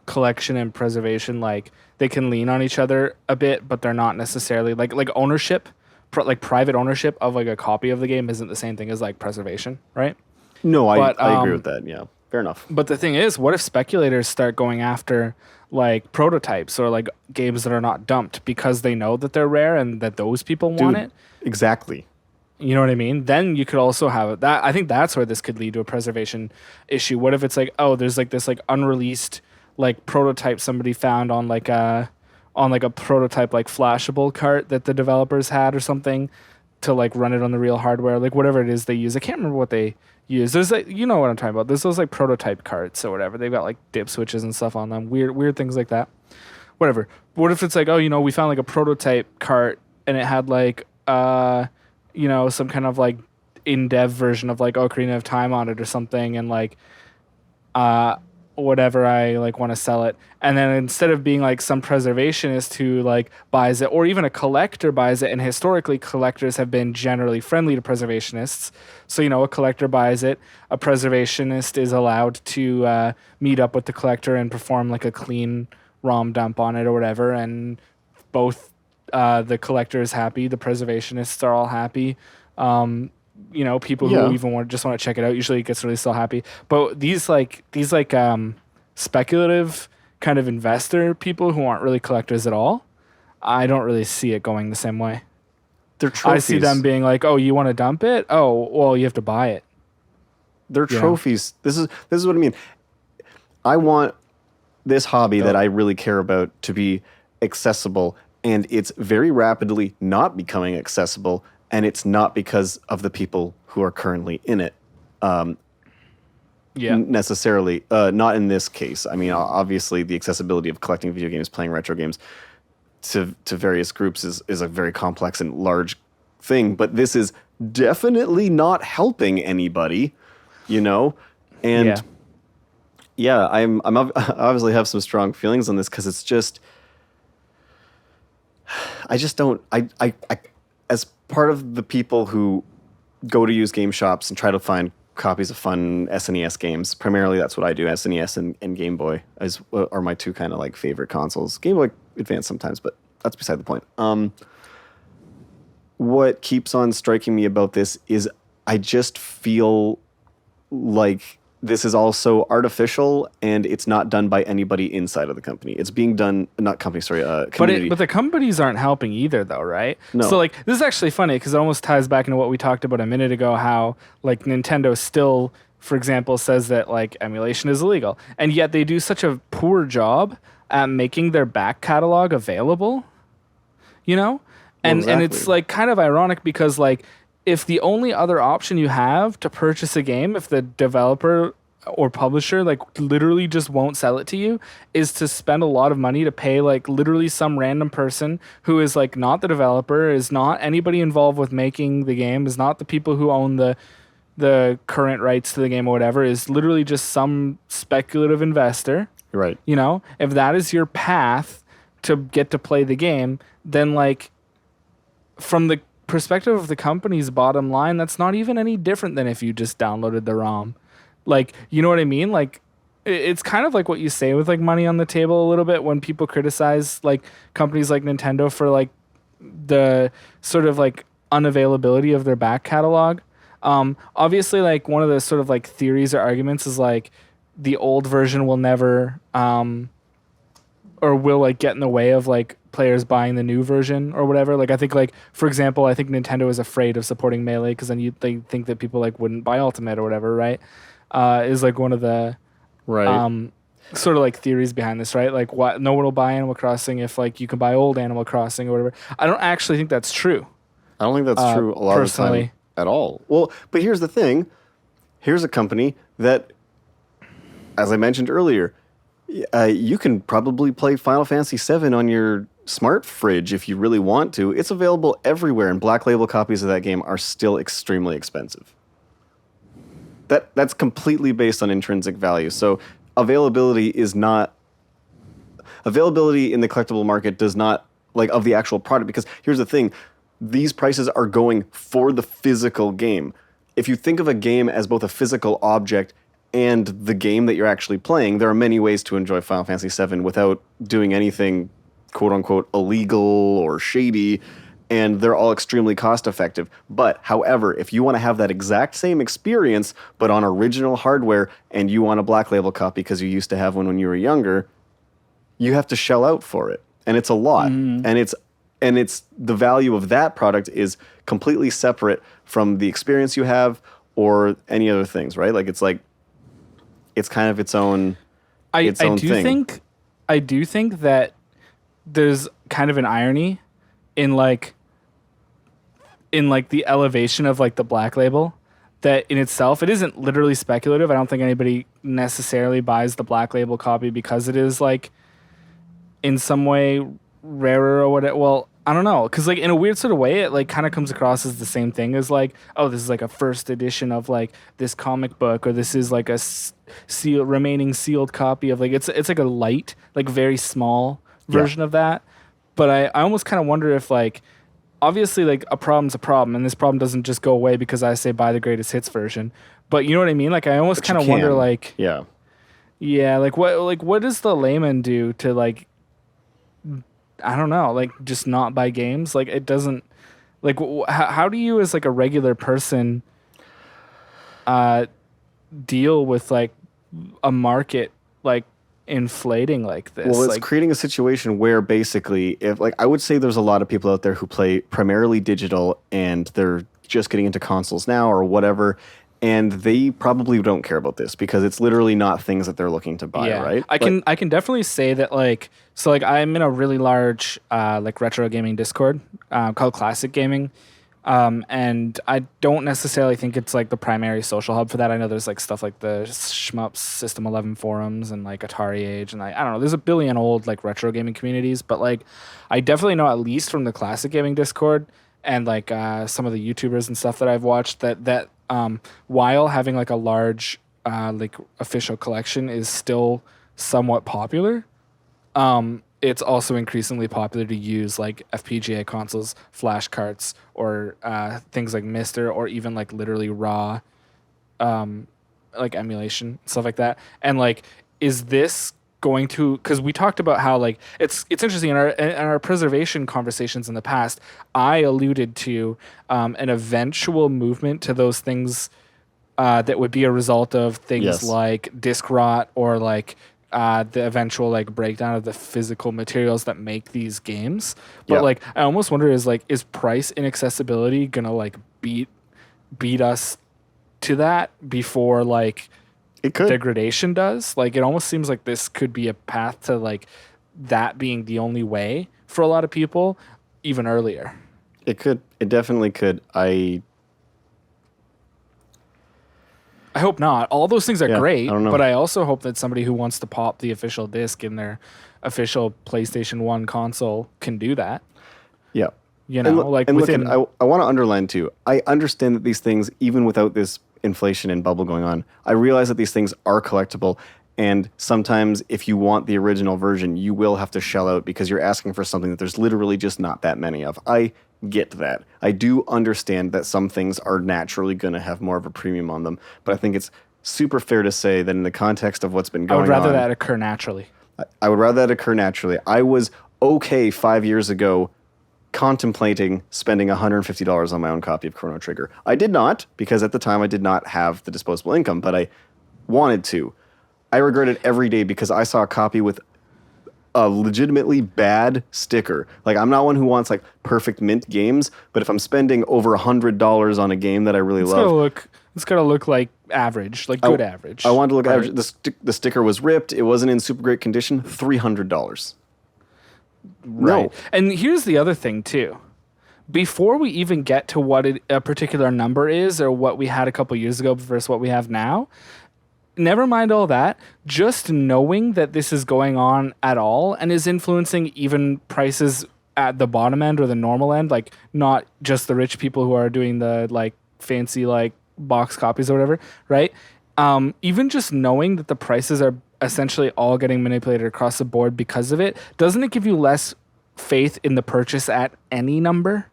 collection and preservation, like, they can lean on each other a bit, but they're not necessarily like ownership, like private ownership of like a copy of the game isn't the same thing as like preservation, right? No, I agree with that. Yeah, fair enough. But the thing is, what if speculators start going after like prototypes or like games that are not dumped because they know that they're rare and that those people want it? Exactly. You know what I mean? Then you could also have that. I think that's where this could lead to a preservation issue. What if it's like, oh, there's like this like unreleased like prototype somebody found on like a prototype like flashable cart that the developers had or something to like run it on the real hardware, like whatever it is they use. I can't remember what they use. There's like, you know what I'm talking about. There's those like prototype carts or whatever. They've got like dip switches and stuff on them. Weird things like that. Whatever. But what if it's like, oh, we found like a prototype cart and it had like some kind of like in-dev version of like Ocarina of Time on it or something, and like whatever, I like want to sell it, and then instead of being like some preservationist who like buys it, or even a collector buys it, and historically collectors have been generally friendly to preservationists, so a collector buys it, a preservationist is allowed to meet up with the collector and perform like a clean ROM dump on it or whatever, and both the collector is happy, the preservationists are all happy. People who even just want to check it out, usually it gets released all happy. But these speculative kind of investor people who aren't really collectors at all, I don't really see it going the same way. They're trophies. I see them being like, oh, you want to dump it? Oh, well, you have to buy it. They're trophies. This is what I mean. I want this hobby that I really care about to be accessible and it's very rapidly not becoming accessible, and it's not because of the people who are currently in it. Necessarily, not in this case. I mean, obviously, the accessibility of collecting video games, playing retro games to various groups is a very complex and large thing. But this is definitely not helping anybody, you know. And I obviously have some strong feelings on this because it's just, I just don't. I as part of the people who go to use game shops and try to find copies of fun SNES games. Primarily, that's what I do. SNES and Game Boy are my two kind of like favorite consoles. Game Boy Advance sometimes, but that's beside the point. What keeps on striking me about this is I just feel like this is also artificial, and it's not done by anybody inside of the company. It's being done, community. But the companies aren't helping either, though, right? No. So, like, this is actually funny because it almost ties back into what we talked about a minute ago, how, like, Nintendo still, for example, says that, like, emulation is illegal. And yet they do such a poor job at making their back catalog available, you know? And it's, like, kind of ironic because, like, if the only other option you have to purchase a game, if the developer or publisher like literally just won't sell it to you, is to spend a lot of money to pay like literally some random person who is like not the developer, is not anybody involved with making the game, is not the people who own the current rights to the game or whatever, is literally just some speculative investor. Right. You know, if that is your path to get to play the game, then like from the perspective of the company's bottom line, that's not even any different than if you just downloaded the ROM. Like, you know what I mean? Like, it's kind of like what you say with like money on the table a little bit when people criticize like companies like Nintendo for like the sort of like unavailability of their back catalog. Obviously, like one of the sort of like theories or arguments is like the old version will never or will like get in the way of like players buying the new version or whatever. Like I think like for example, I think Nintendo is afraid of supporting Melee because then they think that people like wouldn't buy Ultimate or whatever, right? Is like one of the sort of like theories behind this, right? Like what, no one will buy Animal Crossing if like you can buy old Animal Crossing or whatever. I don't actually think that's true. I don't think that's true a lot personally. of the time at all. Well, but here's the thing. Here's a company that, as I mentioned earlier, you can probably play Final Fantasy VII on your smart fridge if you really want to. It's available everywhere, and Black Label copies of that game are still extremely expensive. That's completely based on intrinsic value. So availability in the collectible market does not, like, of the actual product, because here's the thing, these prices are going for the physical game. If you think of a game as both a physical object and the game that you're actually playing, there are many ways to enjoy Final Fantasy VII without doing anything quote-unquote illegal or shady, and they're all extremely cost-effective. But, however, if you want to have that exact same experience, but on original hardware, and you want a Black Label copy because you used to have one when you were younger, you have to shell out for it. And it's a lot. And it's the value of that product is completely separate from the experience you have or any other things, right? Like, it's kind of its own thing. I do think that there's kind of an irony in the elevation of like the Black Label, that in itself, it isn't literally speculative. I don't think anybody necessarily buys the Black Label copy because it is like in some way rarer or whatever. Well, I don't know, because like in a weird sort of way, it like kind of comes across as the same thing as like, oh, this is like a first edition of like this comic book, or this is like a remaining sealed copy of like it's like a light, like very small version of that. But I almost kind of wonder if like, obviously like a problem's a problem, and this problem doesn't just go away because I say buy the greatest hits version. But you know what I mean? Like I almost kind of wonder like, like what does the layman do to like, I don't know, like just not buy games? Like it doesn't, like how do you as like a regular person deal with like a market like inflating like this? Well, it's like, creating a situation where basically, if like I would say there's a lot of people out there who play primarily digital and they're just getting into consoles now or whatever, And they probably don't care about this because it's literally not things that they're looking to buy, right? I can definitely say that like I'm in a really large like retro gaming Discord called Classic Gaming. And I don't necessarily think it's like the primary social hub for that. I know there's like stuff like the Shmups System 11 forums and like Atari Age and I don't know, there's a billion old like retro gaming communities, but like I definitely know at least from the Classic Gaming Discord and like some of the YouTubers and stuff that I've watched that while having like a large like official collection is still somewhat popular, it's also increasingly popular to use like FPGA consoles, flash carts, or things like Mister, or even like literally raw, like emulation, stuff like that. And like, is this going to? Because we talked about how like it's interesting in our preservation conversations in the past. I alluded to an eventual movement to those things that would be a result of things like disk rot or like. The eventual like breakdown of the physical materials that make these games, but like I almost wonder is price inaccessibility gonna like beat us to that before like it could. Degradation does? Like it almost seems like this could be a path to like that being the only way for a lot of people, even earlier. It could. It definitely could. I hope not. All those things are great, I but I also hope that somebody who wants to pop the official disc in their official PlayStation 1 console can do that. Yeah. You know, I want to underline too. I understand that these things, even without this inflation and bubble going on, I realize that these things are collectible. And sometimes if you want the original version, you will have to shell out because you're asking for something that there's literally just not that many of. I get that. I do understand that some things are naturally going to have more of a premium on them, but I think it's super fair to say that in the context of what's been going on... I would rather that occur naturally. I would rather that occur naturally. I was okay 5 years ago contemplating spending $150 on my own copy of Chrono Trigger. I did not, because at the time I did not have the disposable income, but I wanted to. I regret it every day because I saw a copy with a legitimately bad sticker. Like, I'm not one who wants like perfect mint games, but if I'm spending over $100 on a game that I really love, it's gotta look like average, like good average. I wanted to look average. The sticker was ripped. It wasn't in super great condition. $300. Right. No. And here's the other thing too. Before we even get to what a particular number is or what we had a couple years ago versus what we have now, never mind all that, just knowing that this is going on at all and is influencing even prices at the bottom end or the normal end, like not just the rich people who are doing the like fancy like box copies or whatever, right? Even just knowing that the prices are essentially all getting manipulated across the board because of it, doesn't it give you less faith in the purchase at any number?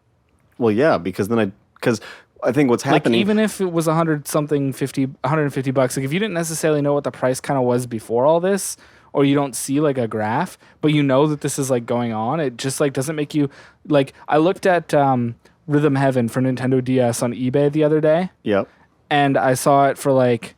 Well, yeah, because I think what's happening... Like, even if it was $150, like if you didn't necessarily know what the price kind of was before all this, or you don't see like a graph, but you know that this is like going on, it just like doesn't make you... Like, I looked at Rhythm Heaven for Nintendo DS on eBay the other day. Yep. And I saw it for like...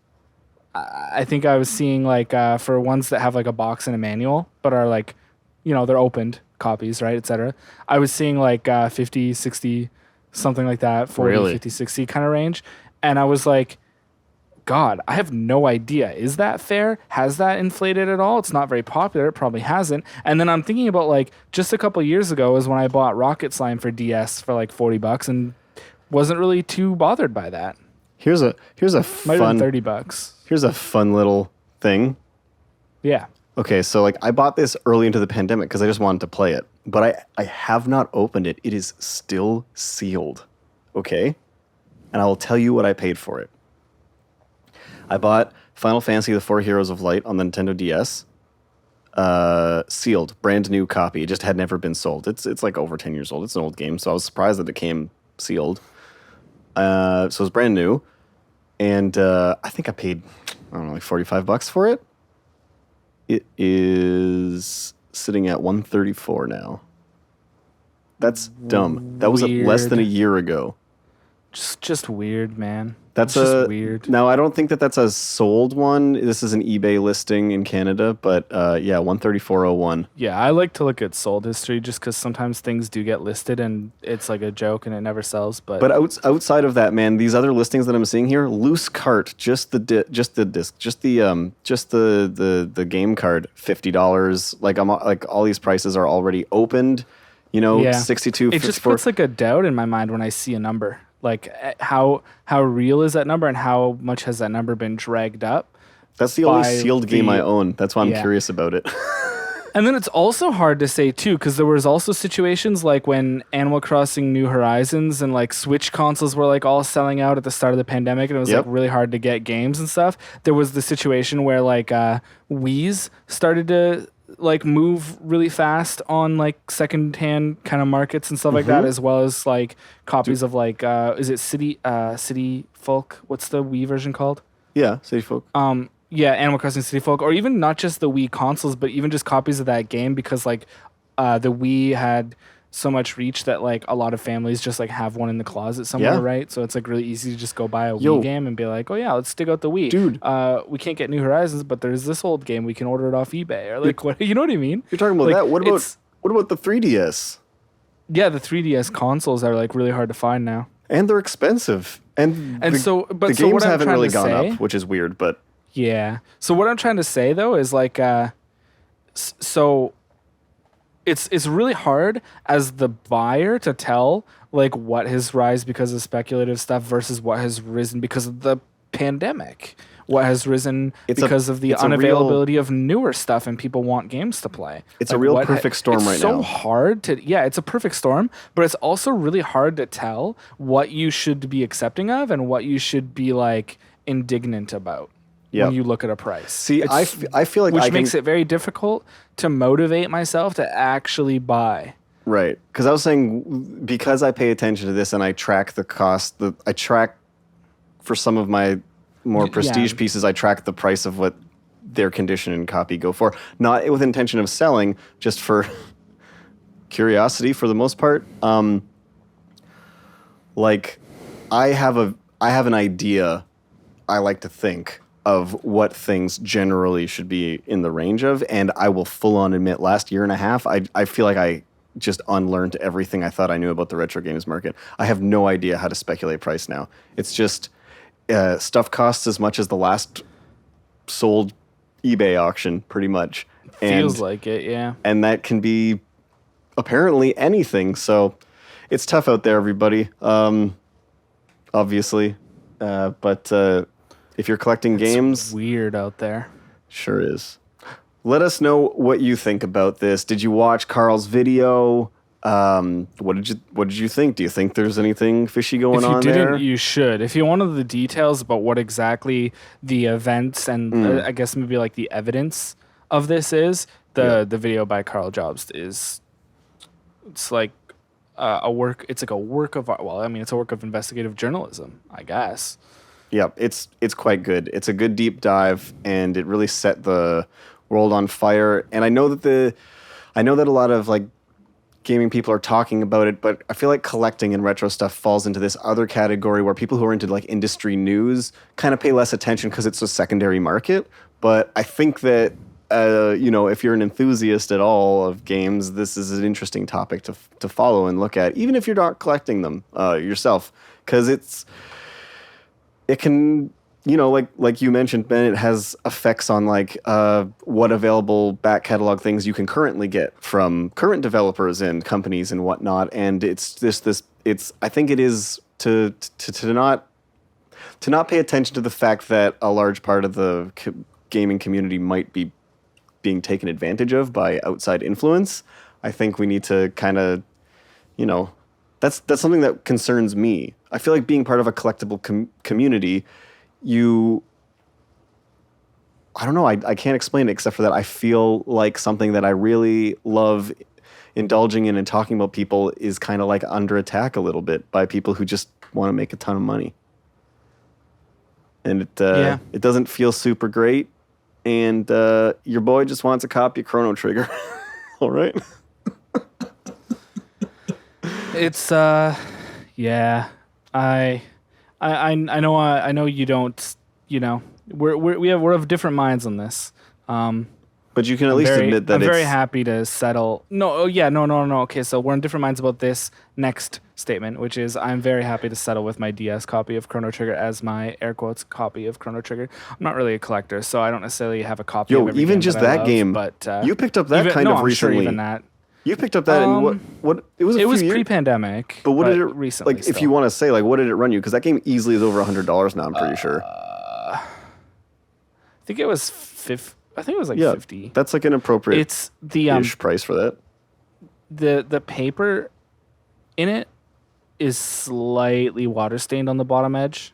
I think I was seeing like for ones that have like a box and a manual, but are like, you know, they're opened copies, right, etc. I was seeing like 50, 60, something like that, 40, really? 50, 60 kind of range. And I was like, God, I have no idea. Is that fair? Has that inflated at all? It's not very popular. It probably hasn't. And then I'm thinking about like just a couple years ago is when I bought Rocket Slime for DS for like $40 and wasn't really too bothered by that. Here's a Might fun have been $30. Here's a fun little thing. Yeah. Okay, so like I bought this early into the pandemic because I just wanted to play it, but I have not opened it. It is still sealed. Okay? And I will tell you what I paid for it. I bought Final Fantasy The Four Heroes of Light on the Nintendo DS. Sealed, brand new copy. It just had never been sold. It's like over 10 years old. It's an old game, so I was surprised that it came sealed. So it's brand new. And I think I paid, I don't know, like $45 for it. It is sitting at $134 now. That's dumb. That was less than a year ago. Just weird, man. That's just weird. Now, I don't think that's a sold one. This is an eBay listing in Canada, but yeah, 134.01. Yeah, I like to look at sold history just because sometimes things do get listed and it's like a joke and it never sells. But outside of that, man, these other listings that I'm seeing here, loose cart, just the game card, $50. Like all these prices are already opened. You know, 62. It just puts like a doubt in my mind when I see a number. Like how real is that number and how much has that number been dragged up? That's the only sealed game I own. That's why I'm curious about it. And then it's also hard to say too, because there was also situations like when Animal Crossing New Horizons and like Switch consoles were like all selling out at the start of the pandemic, and it was like really hard to get games and stuff. There was the situation where like Wii's started to like move really fast on like secondhand kind of markets and stuff like that, as well as like copies of like is it City Folk? What's the Wii version called? Yeah, City Folk. Yeah, Animal Crossing City Folk, or even not just the Wii consoles, but even just copies of that game, because like the Wii had so much reach that like a lot of families just like have one in the closet somewhere, right? So it's like really easy to just go buy a Wii game and be like, oh yeah, let's dig out the Wii. Dude. We can't get New Horizons, but there's this old game, we can order it off eBay, or like what, you know what I mean? You're talking about like, that. What about the 3DS? Yeah, the 3DS consoles are like really hard to find now. And they're expensive. And so the games haven't really gone up, which is weird, but yeah. So what I'm trying to say though is like so it's really hard as the buyer to tell like what has rise because of speculative stuff versus what has risen because of the pandemic. What has risen because of the unavailability of newer stuff and people want games to play. It's like a real perfect storm right now. It's so hard to, it's a perfect storm, but it's also really hard to tell what you should be accepting of and what you should be like indignant about. When you look at a price. See, I feel like which makes it very difficult to motivate myself to actually buy. Right. Because I was saying, because I pay attention to this and I track the cost, I track for some of my more prestige pieces, I track the price of what their condition and copy go for. Not with intention of selling, just for curiosity for the most part. Like, I have an idea, I like to think, of what things generally should be in the range of, and I will full on admit last year and a half, I feel like I just unlearned everything I thought I knew about the retro games market. I have no idea how to speculate price now. It's just stuff costs as much as the last sold eBay auction, pretty much. Feels like it, yeah. And that can be apparently anything, so it's tough out there, everybody. Obviously. But if you're collecting games... It's weird out there. Sure is. Let us know what you think about this. Did you watch Karl's video? What did you think? Do you think there's anything fishy going on there? If you didn't, you should. If you wanted the details about what exactly the events and I guess maybe like the evidence of this is, the video by Karl Jobst is... It's like a work... It's like a work of... Well, I mean, it's a work of investigative journalism, I guess. Yeah, it's quite good. It's a good deep dive, and it really set the world on fire. And I know that a lot of like gaming people are talking about it, but I feel like collecting and retro stuff falls into this other category where people who are into like industry news kind of pay less attention because it's a secondary market. But I think that if you're an enthusiast at all of games, this is an interesting topic to follow and look at, even if you're not collecting them yourself, because it can, like you mentioned, Ben, it has effects on like what available back catalog things you can currently get from current developers and companies and whatnot. And it's I think it is to not pay attention to the fact that a large part of the gaming community might be being taken advantage of by outside influence. I think we need to kind of, that's something that concerns me. I feel like being part of a collectible community, I don't know, I can't explain it except for that I feel like something that I really love indulging in and talking about people is kind of like under attack a little bit by people who just want to make a ton of money. And it doesn't feel super great. And your boy just wants a copy of Chrono Trigger. All right? It's, I I know you don't. You know, we're of different minds on this. But you can at least admit that I'm very happy to settle. No, oh yeah, no. Okay, so we're in different minds about this next statement, which is I'm very happy to settle with my DS copy of Chrono Trigger as my air quotes copy of Chrono Trigger. I'm not really a collector, so I don't necessarily have a copy of every even game just that I that love, game, but you picked up that kind of I'm recently. Sure even that. You picked up that in what? It was a it few was years. Pre-pandemic, But what did it recently? like? If you want to say like, what did it run you? Because that game easily is over $100 now. I'm pretty sure. I think it was 50. I think it was like 50. That's like an appropriate It's the price for that. The paper in it is slightly water stained on the bottom edge.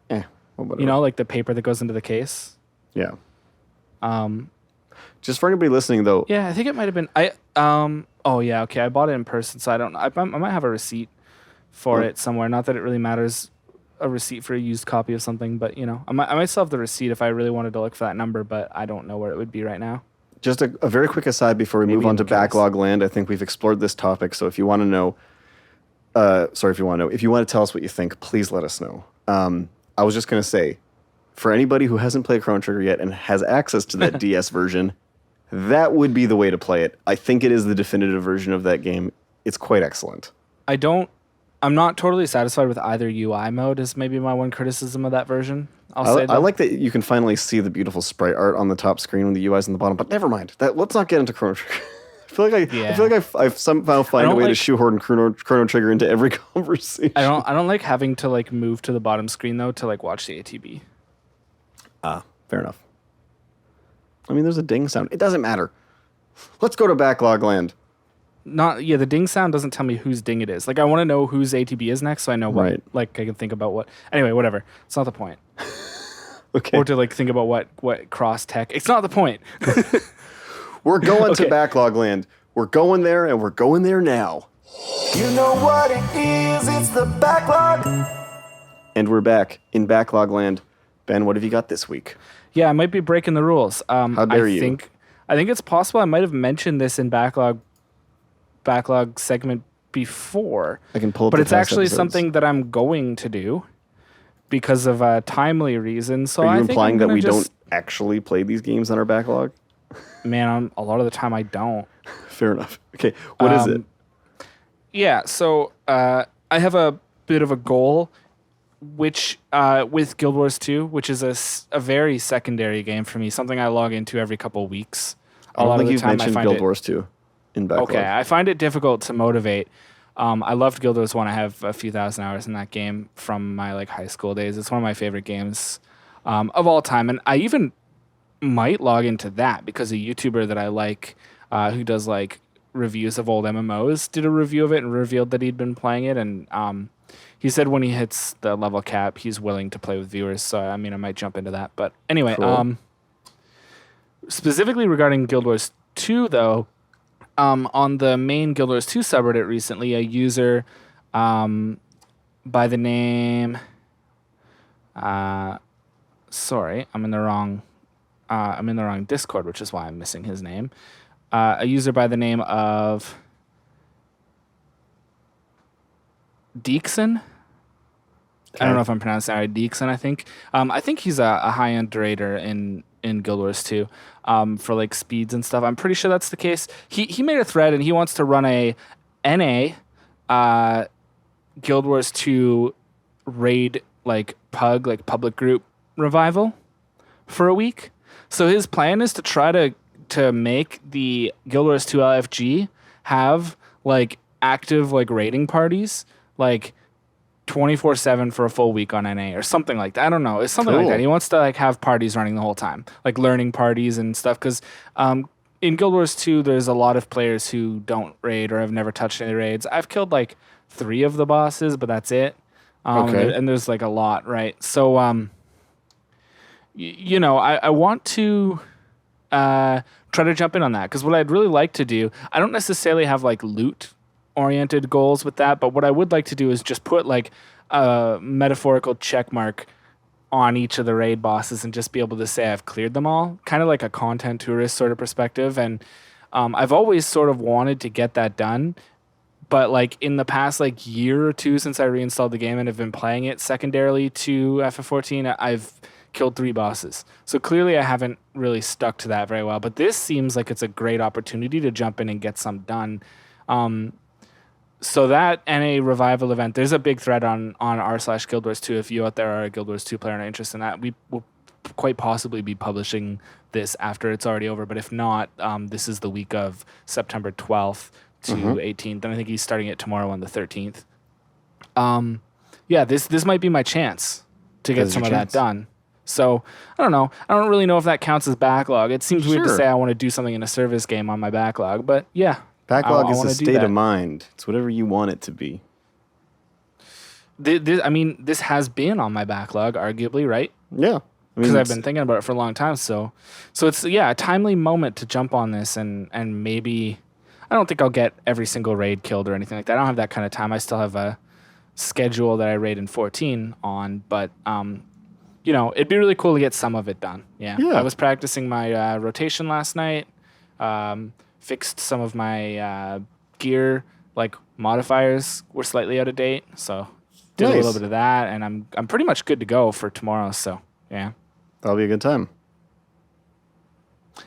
Well, whatever. You know, like the paper that goes into the case. Yeah. Just for anybody listening though. Yeah, I think it might have been oh yeah, okay. I bought it in person, so I don't know. I might have a receipt for it somewhere. Not that it really matters, a receipt for a used copy of something, but you know, I might still have the receipt if I really wanted to look for that number, but I don't know where it would be right now. Just a very quick aside before we move on to Backlog Land. I think we've explored this topic, so if you want to know, if you want to tell us what you think, please let us know. I was just going to say, for anybody who hasn't played Chrono Trigger yet and has access to that DS version, that would be the way to play it. I think it is the definitive version of that game. It's quite excellent. I'm not totally satisfied with either UI mode is maybe my one criticism of that version. I like that you can finally see the beautiful sprite art on the top screen when the UI's on the bottom, but never mind. Let's not get into Chrono Trigger. I feel like I've somehow find a way to shoehorn Chrono Trigger into every conversation. I don't like having to like move to the bottom screen though to like watch the ATB. Fair enough. I mean, there's a ding sound. It doesn't matter. Let's go to Backlog Land. The ding sound doesn't tell me whose ding it is. Like I want to know whose ATB is next, so I know what. Right. Like I can think about what. Anyway, whatever. It's not the point. Okay. Or to like think about what cross tech. It's not the point. We're going to Backlog Land. We're going there, and we're going there now. You know what it is, it's the Backlog. And we're back in Backlog Land. Ben, what have you got this week? Yeah, I might be breaking the rules. How dare you? I think it's possible I might have mentioned this in Backlog segment before. I can pull up but the it's past actually episodes. something that I'm going to do because of a timely reason. So Are you I think implying I'm that gonna we just, don't actually play these games on our backlog? Man, a lot of the time I don't. Fair enough. Okay, what is it? Yeah, so I have a bit of a goal, which with Guild Wars 2, which is a very secondary game for me, something I log into every couple weeks. I don't think you've mentioned Guild Wars 2 in Backlog. Okay, I find it difficult to motivate. I loved Guild Wars 1. I have a few thousand hours in that game from my like high school days. It's one of my favorite games of all time, and I even might log into that because a YouTuber that I like who does like reviews of old MMOs did a review of it and revealed that he'd been playing it, and he said when he hits the level cap, he's willing to play with viewers. So I mean, I might jump into that. But anyway, Cool. Specifically regarding Guild Wars 2, though, on the main Guild Wars 2 subreddit recently, a user by the name... sorry, I'm in the wrong Discord, which is why I'm missing his name. A user by the name of Deekson. I don't know if I'm pronouncing it right. Deekson, I think. I think he's a high-end raider in Guild Wars 2 for like speeds and stuff. I'm pretty sure that's the case. He made a thread and he wants to run a NA Guild Wars 2 raid like public group revival for a week. So his plan is to try to make the Guild Wars 2 LFG have like active like raiding parties like 24/7 for a full week on NA or something like that. I don't know. It's something like Cool. that. He wants to like have parties running the whole time, like learning parties and stuff. Because in Guild Wars 2, there's a lot of players who don't raid or have never touched any raids. I've killed like 3 of the bosses, but that's it. Okay. And there's like a lot, right? So, I want to try to jump in on that because what I'd really like to do, I don't necessarily have like loot oriented goals with that, but what I would like to do is just put like a metaphorical check mark on each of the raid bosses and just be able to say I've cleared them all, kind of like a content tourist sort of perspective. And I've always sort of wanted to get that done, but like in the past like year or two since I reinstalled the game and have been playing it secondarily to FF14, I've killed 3 bosses. So clearly I haven't really stuck to that very well. But this seems like it's a great opportunity to jump in and get some done. So that and a revival event. There's a big thread on r/Guild Wars 2. If you out there are a Guild Wars 2 player and are interested in that, we will quite possibly be publishing this after it's already over. But if not, this is the week of September 12th to 18th. And I think he's starting it tomorrow on the 13th. Yeah, this might be my chance to get some of that done. So, I don't know. I don't really know if that counts as backlog. It seems weird to say I want to do something in a service game on my backlog, but yeah. Backlog is a state of mind. It's whatever you want it to be. This has been on my backlog, arguably, right? Yeah. Because I've been thinking about it for a long time. So it's, a timely moment to jump on this and maybe... I don't think I'll get every single raid killed or anything like that. I don't have that kind of time. I still have a schedule that I raid in 14 on, but... it'd be really cool to get some of it done. Yeah. I was practicing my rotation last night. Fixed some of my gear, like modifiers were slightly out of date, so did a little bit of that, and I'm pretty much good to go for tomorrow. So yeah, that'll be a good time.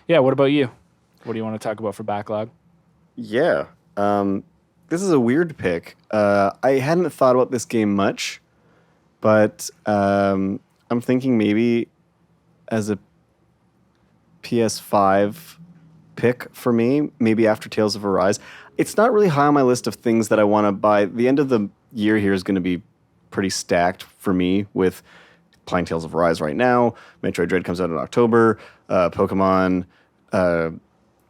Yeah. What about you? What do you want to talk about for backlog? Yeah. This is a weird pick. I hadn't thought about this game much, but I'm thinking maybe as a PS5 pick for me, maybe after Tales of Arise. It's not really high on my list of things that I want to buy. The end of the year here is going to be pretty stacked for me with playing Tales of Arise right now. Metroid Dread comes out in October. Pokemon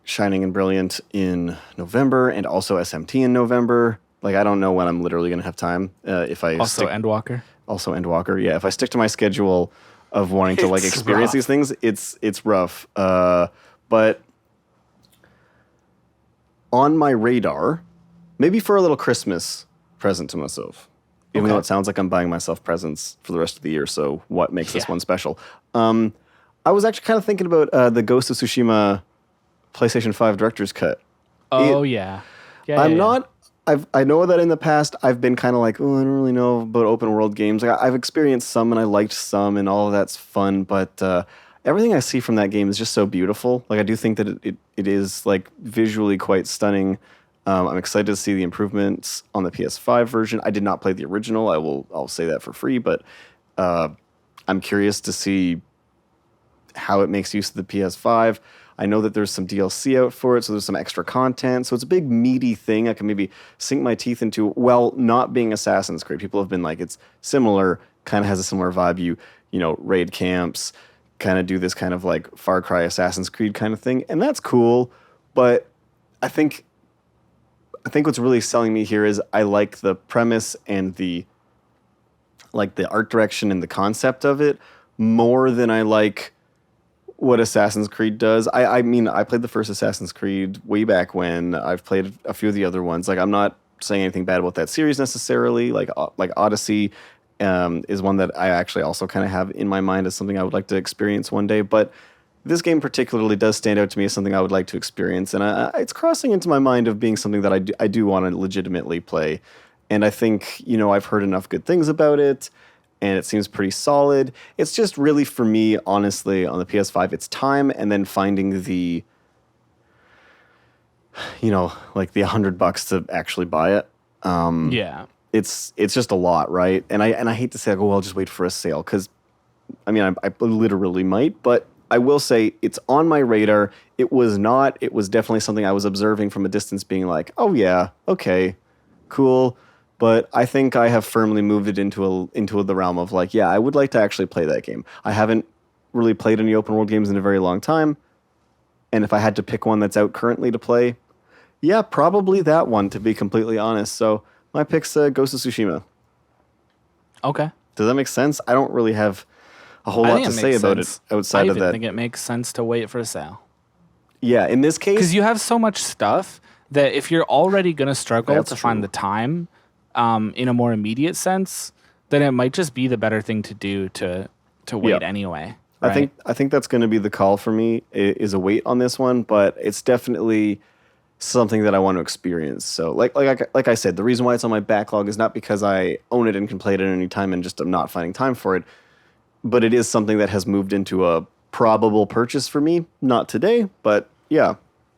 Shining and Brilliant in November, and also SMT in November. Like, I don't know when I'm literally going to have time. If I also Endwalker. Also Endwalker, yeah. If I stick to my schedule of wanting to like experience these things, it's rough. But on my radar, maybe for a little Christmas present to myself, even though it sounds like I'm buying myself presents for the rest of the year. So what makes this one special? I was actually kind of thinking about the Ghost of Tsushima PlayStation 5 Director's Cut. I know that in the past I've been kind of like, I don't really know about open world games. Like, I've experienced some and I liked some and all of that's fun, but everything I see from that game is just so beautiful. Like, I do think that it is like visually quite stunning. I'm excited to see the improvements on the PS5 version. I did not play the original. I'll say that for free, but I'm curious to see how it makes use of the PS5. I know that there's some DLC out for it, so there's some extra content. So it's a big meaty thing I can maybe sink my teeth into while not being Assassin's Creed. People have been like, it's similar, kind of has a similar vibe. You raid camps, kind of do this kind of like Far Cry Assassin's Creed kind of thing. And that's cool. But I think what's really selling me here is I like the premise and the art direction and the concept of it more than I like what Assassin's Creed does. I mean, I played the first Assassin's Creed way back when. I've played a few of the other ones. Like, I'm not saying anything bad about that series necessarily. Like Odyssey is one that I actually also kind of have in my mind as something I would like to experience one day. But this game particularly does stand out to me as something I would like to experience. And it's crossing into my mind of being something that I do want to legitimately play. And I think, I've heard enough good things about it, and it seems pretty solid. It's just really, for me, honestly, on the PS5, it's time and then finding the, like the $100 to actually buy it. Yeah. It's just a lot, right? And I hate to say, I'll just wait for a sale, because, I mean, I literally might, but I will say it's on my radar. It was definitely something I was observing from a distance, being like, oh yeah, okay, cool. But I think I have firmly moved it into the realm of like, yeah, I would like to actually play that game. I haven't really played any open world games in a very long time. And if I had to pick one that's out currently to play, yeah, probably that one, to be completely honest. So my pick's Ghost of Tsushima. Okay. Does that make sense? I don't really have a whole lot to say about it outside of that. I think it makes sense to wait for a sale. Yeah, in this case, because you have so much stuff that if you're already going to struggle to find the time in a more immediate sense, then it might just be the better thing to do to wait anyway. Right? I think that's going to be the call for me, is a wait on this one, but it's definitely something that I want to experience. So like I said, the reason why it's on my backlog is not because I own it and can play it at any time and just am not finding time for it, but it is something that has moved into a probable purchase for me. Not today, but yeah.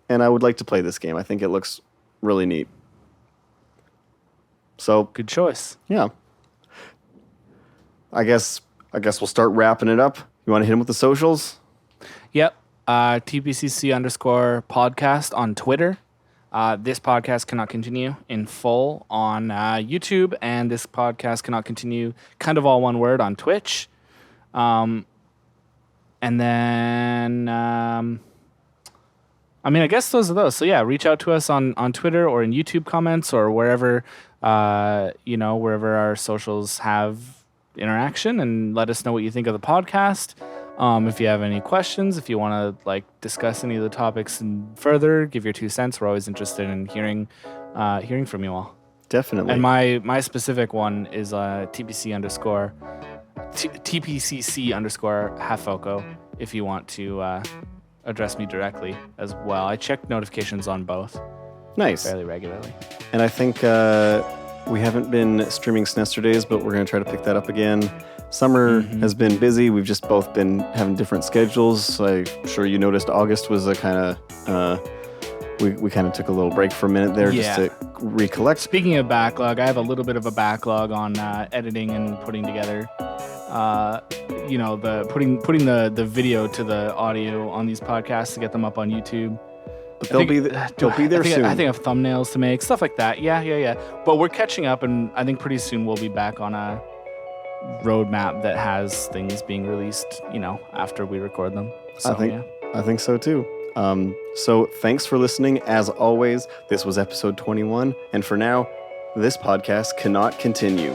And I would like to play this game. I think it looks really neat. So Good choice. yeah. I guess we'll start wrapping it up. You want to hit him with the socials? Yep. TPCC_podcast on Twitter. This podcast cannot continue in full on YouTube, and this podcast cannot continue kind of all one word on Twitch. And then, I guess those are those. So yeah, reach out to us on Twitter or in YouTube comments or wherever, wherever our socials have interaction, and let us know what you think of the podcast. If you have any questions, if you want to discuss any of the topics and further, give your 2 cents. We're always interested in hearing from you all. Definitely. And my specific one is TPCC_halffoco if you want to address me directly as well. I check notifications on both Nice. fairly regularly. And I think we haven't been streaming Snester Days, but we're going to try to pick that up again. Summer has been busy. We've just both been having different schedules. I'm sure you noticed August was a kind of... we kind of took a little break for a minute there just to recollect. Speaking of backlog, I have a little bit of a backlog on editing and putting together, putting the video to the audio on these podcasts to get them up on YouTube. But they'll be there soon. I think I have thumbnails to make, stuff like that. Yeah. But we're catching up, and I think pretty soon we'll be back on a roadmap that has things being released, after we record them. So, I think so too. So thanks for listening. As always, this was episode 21. And for now, this podcast cannot continue.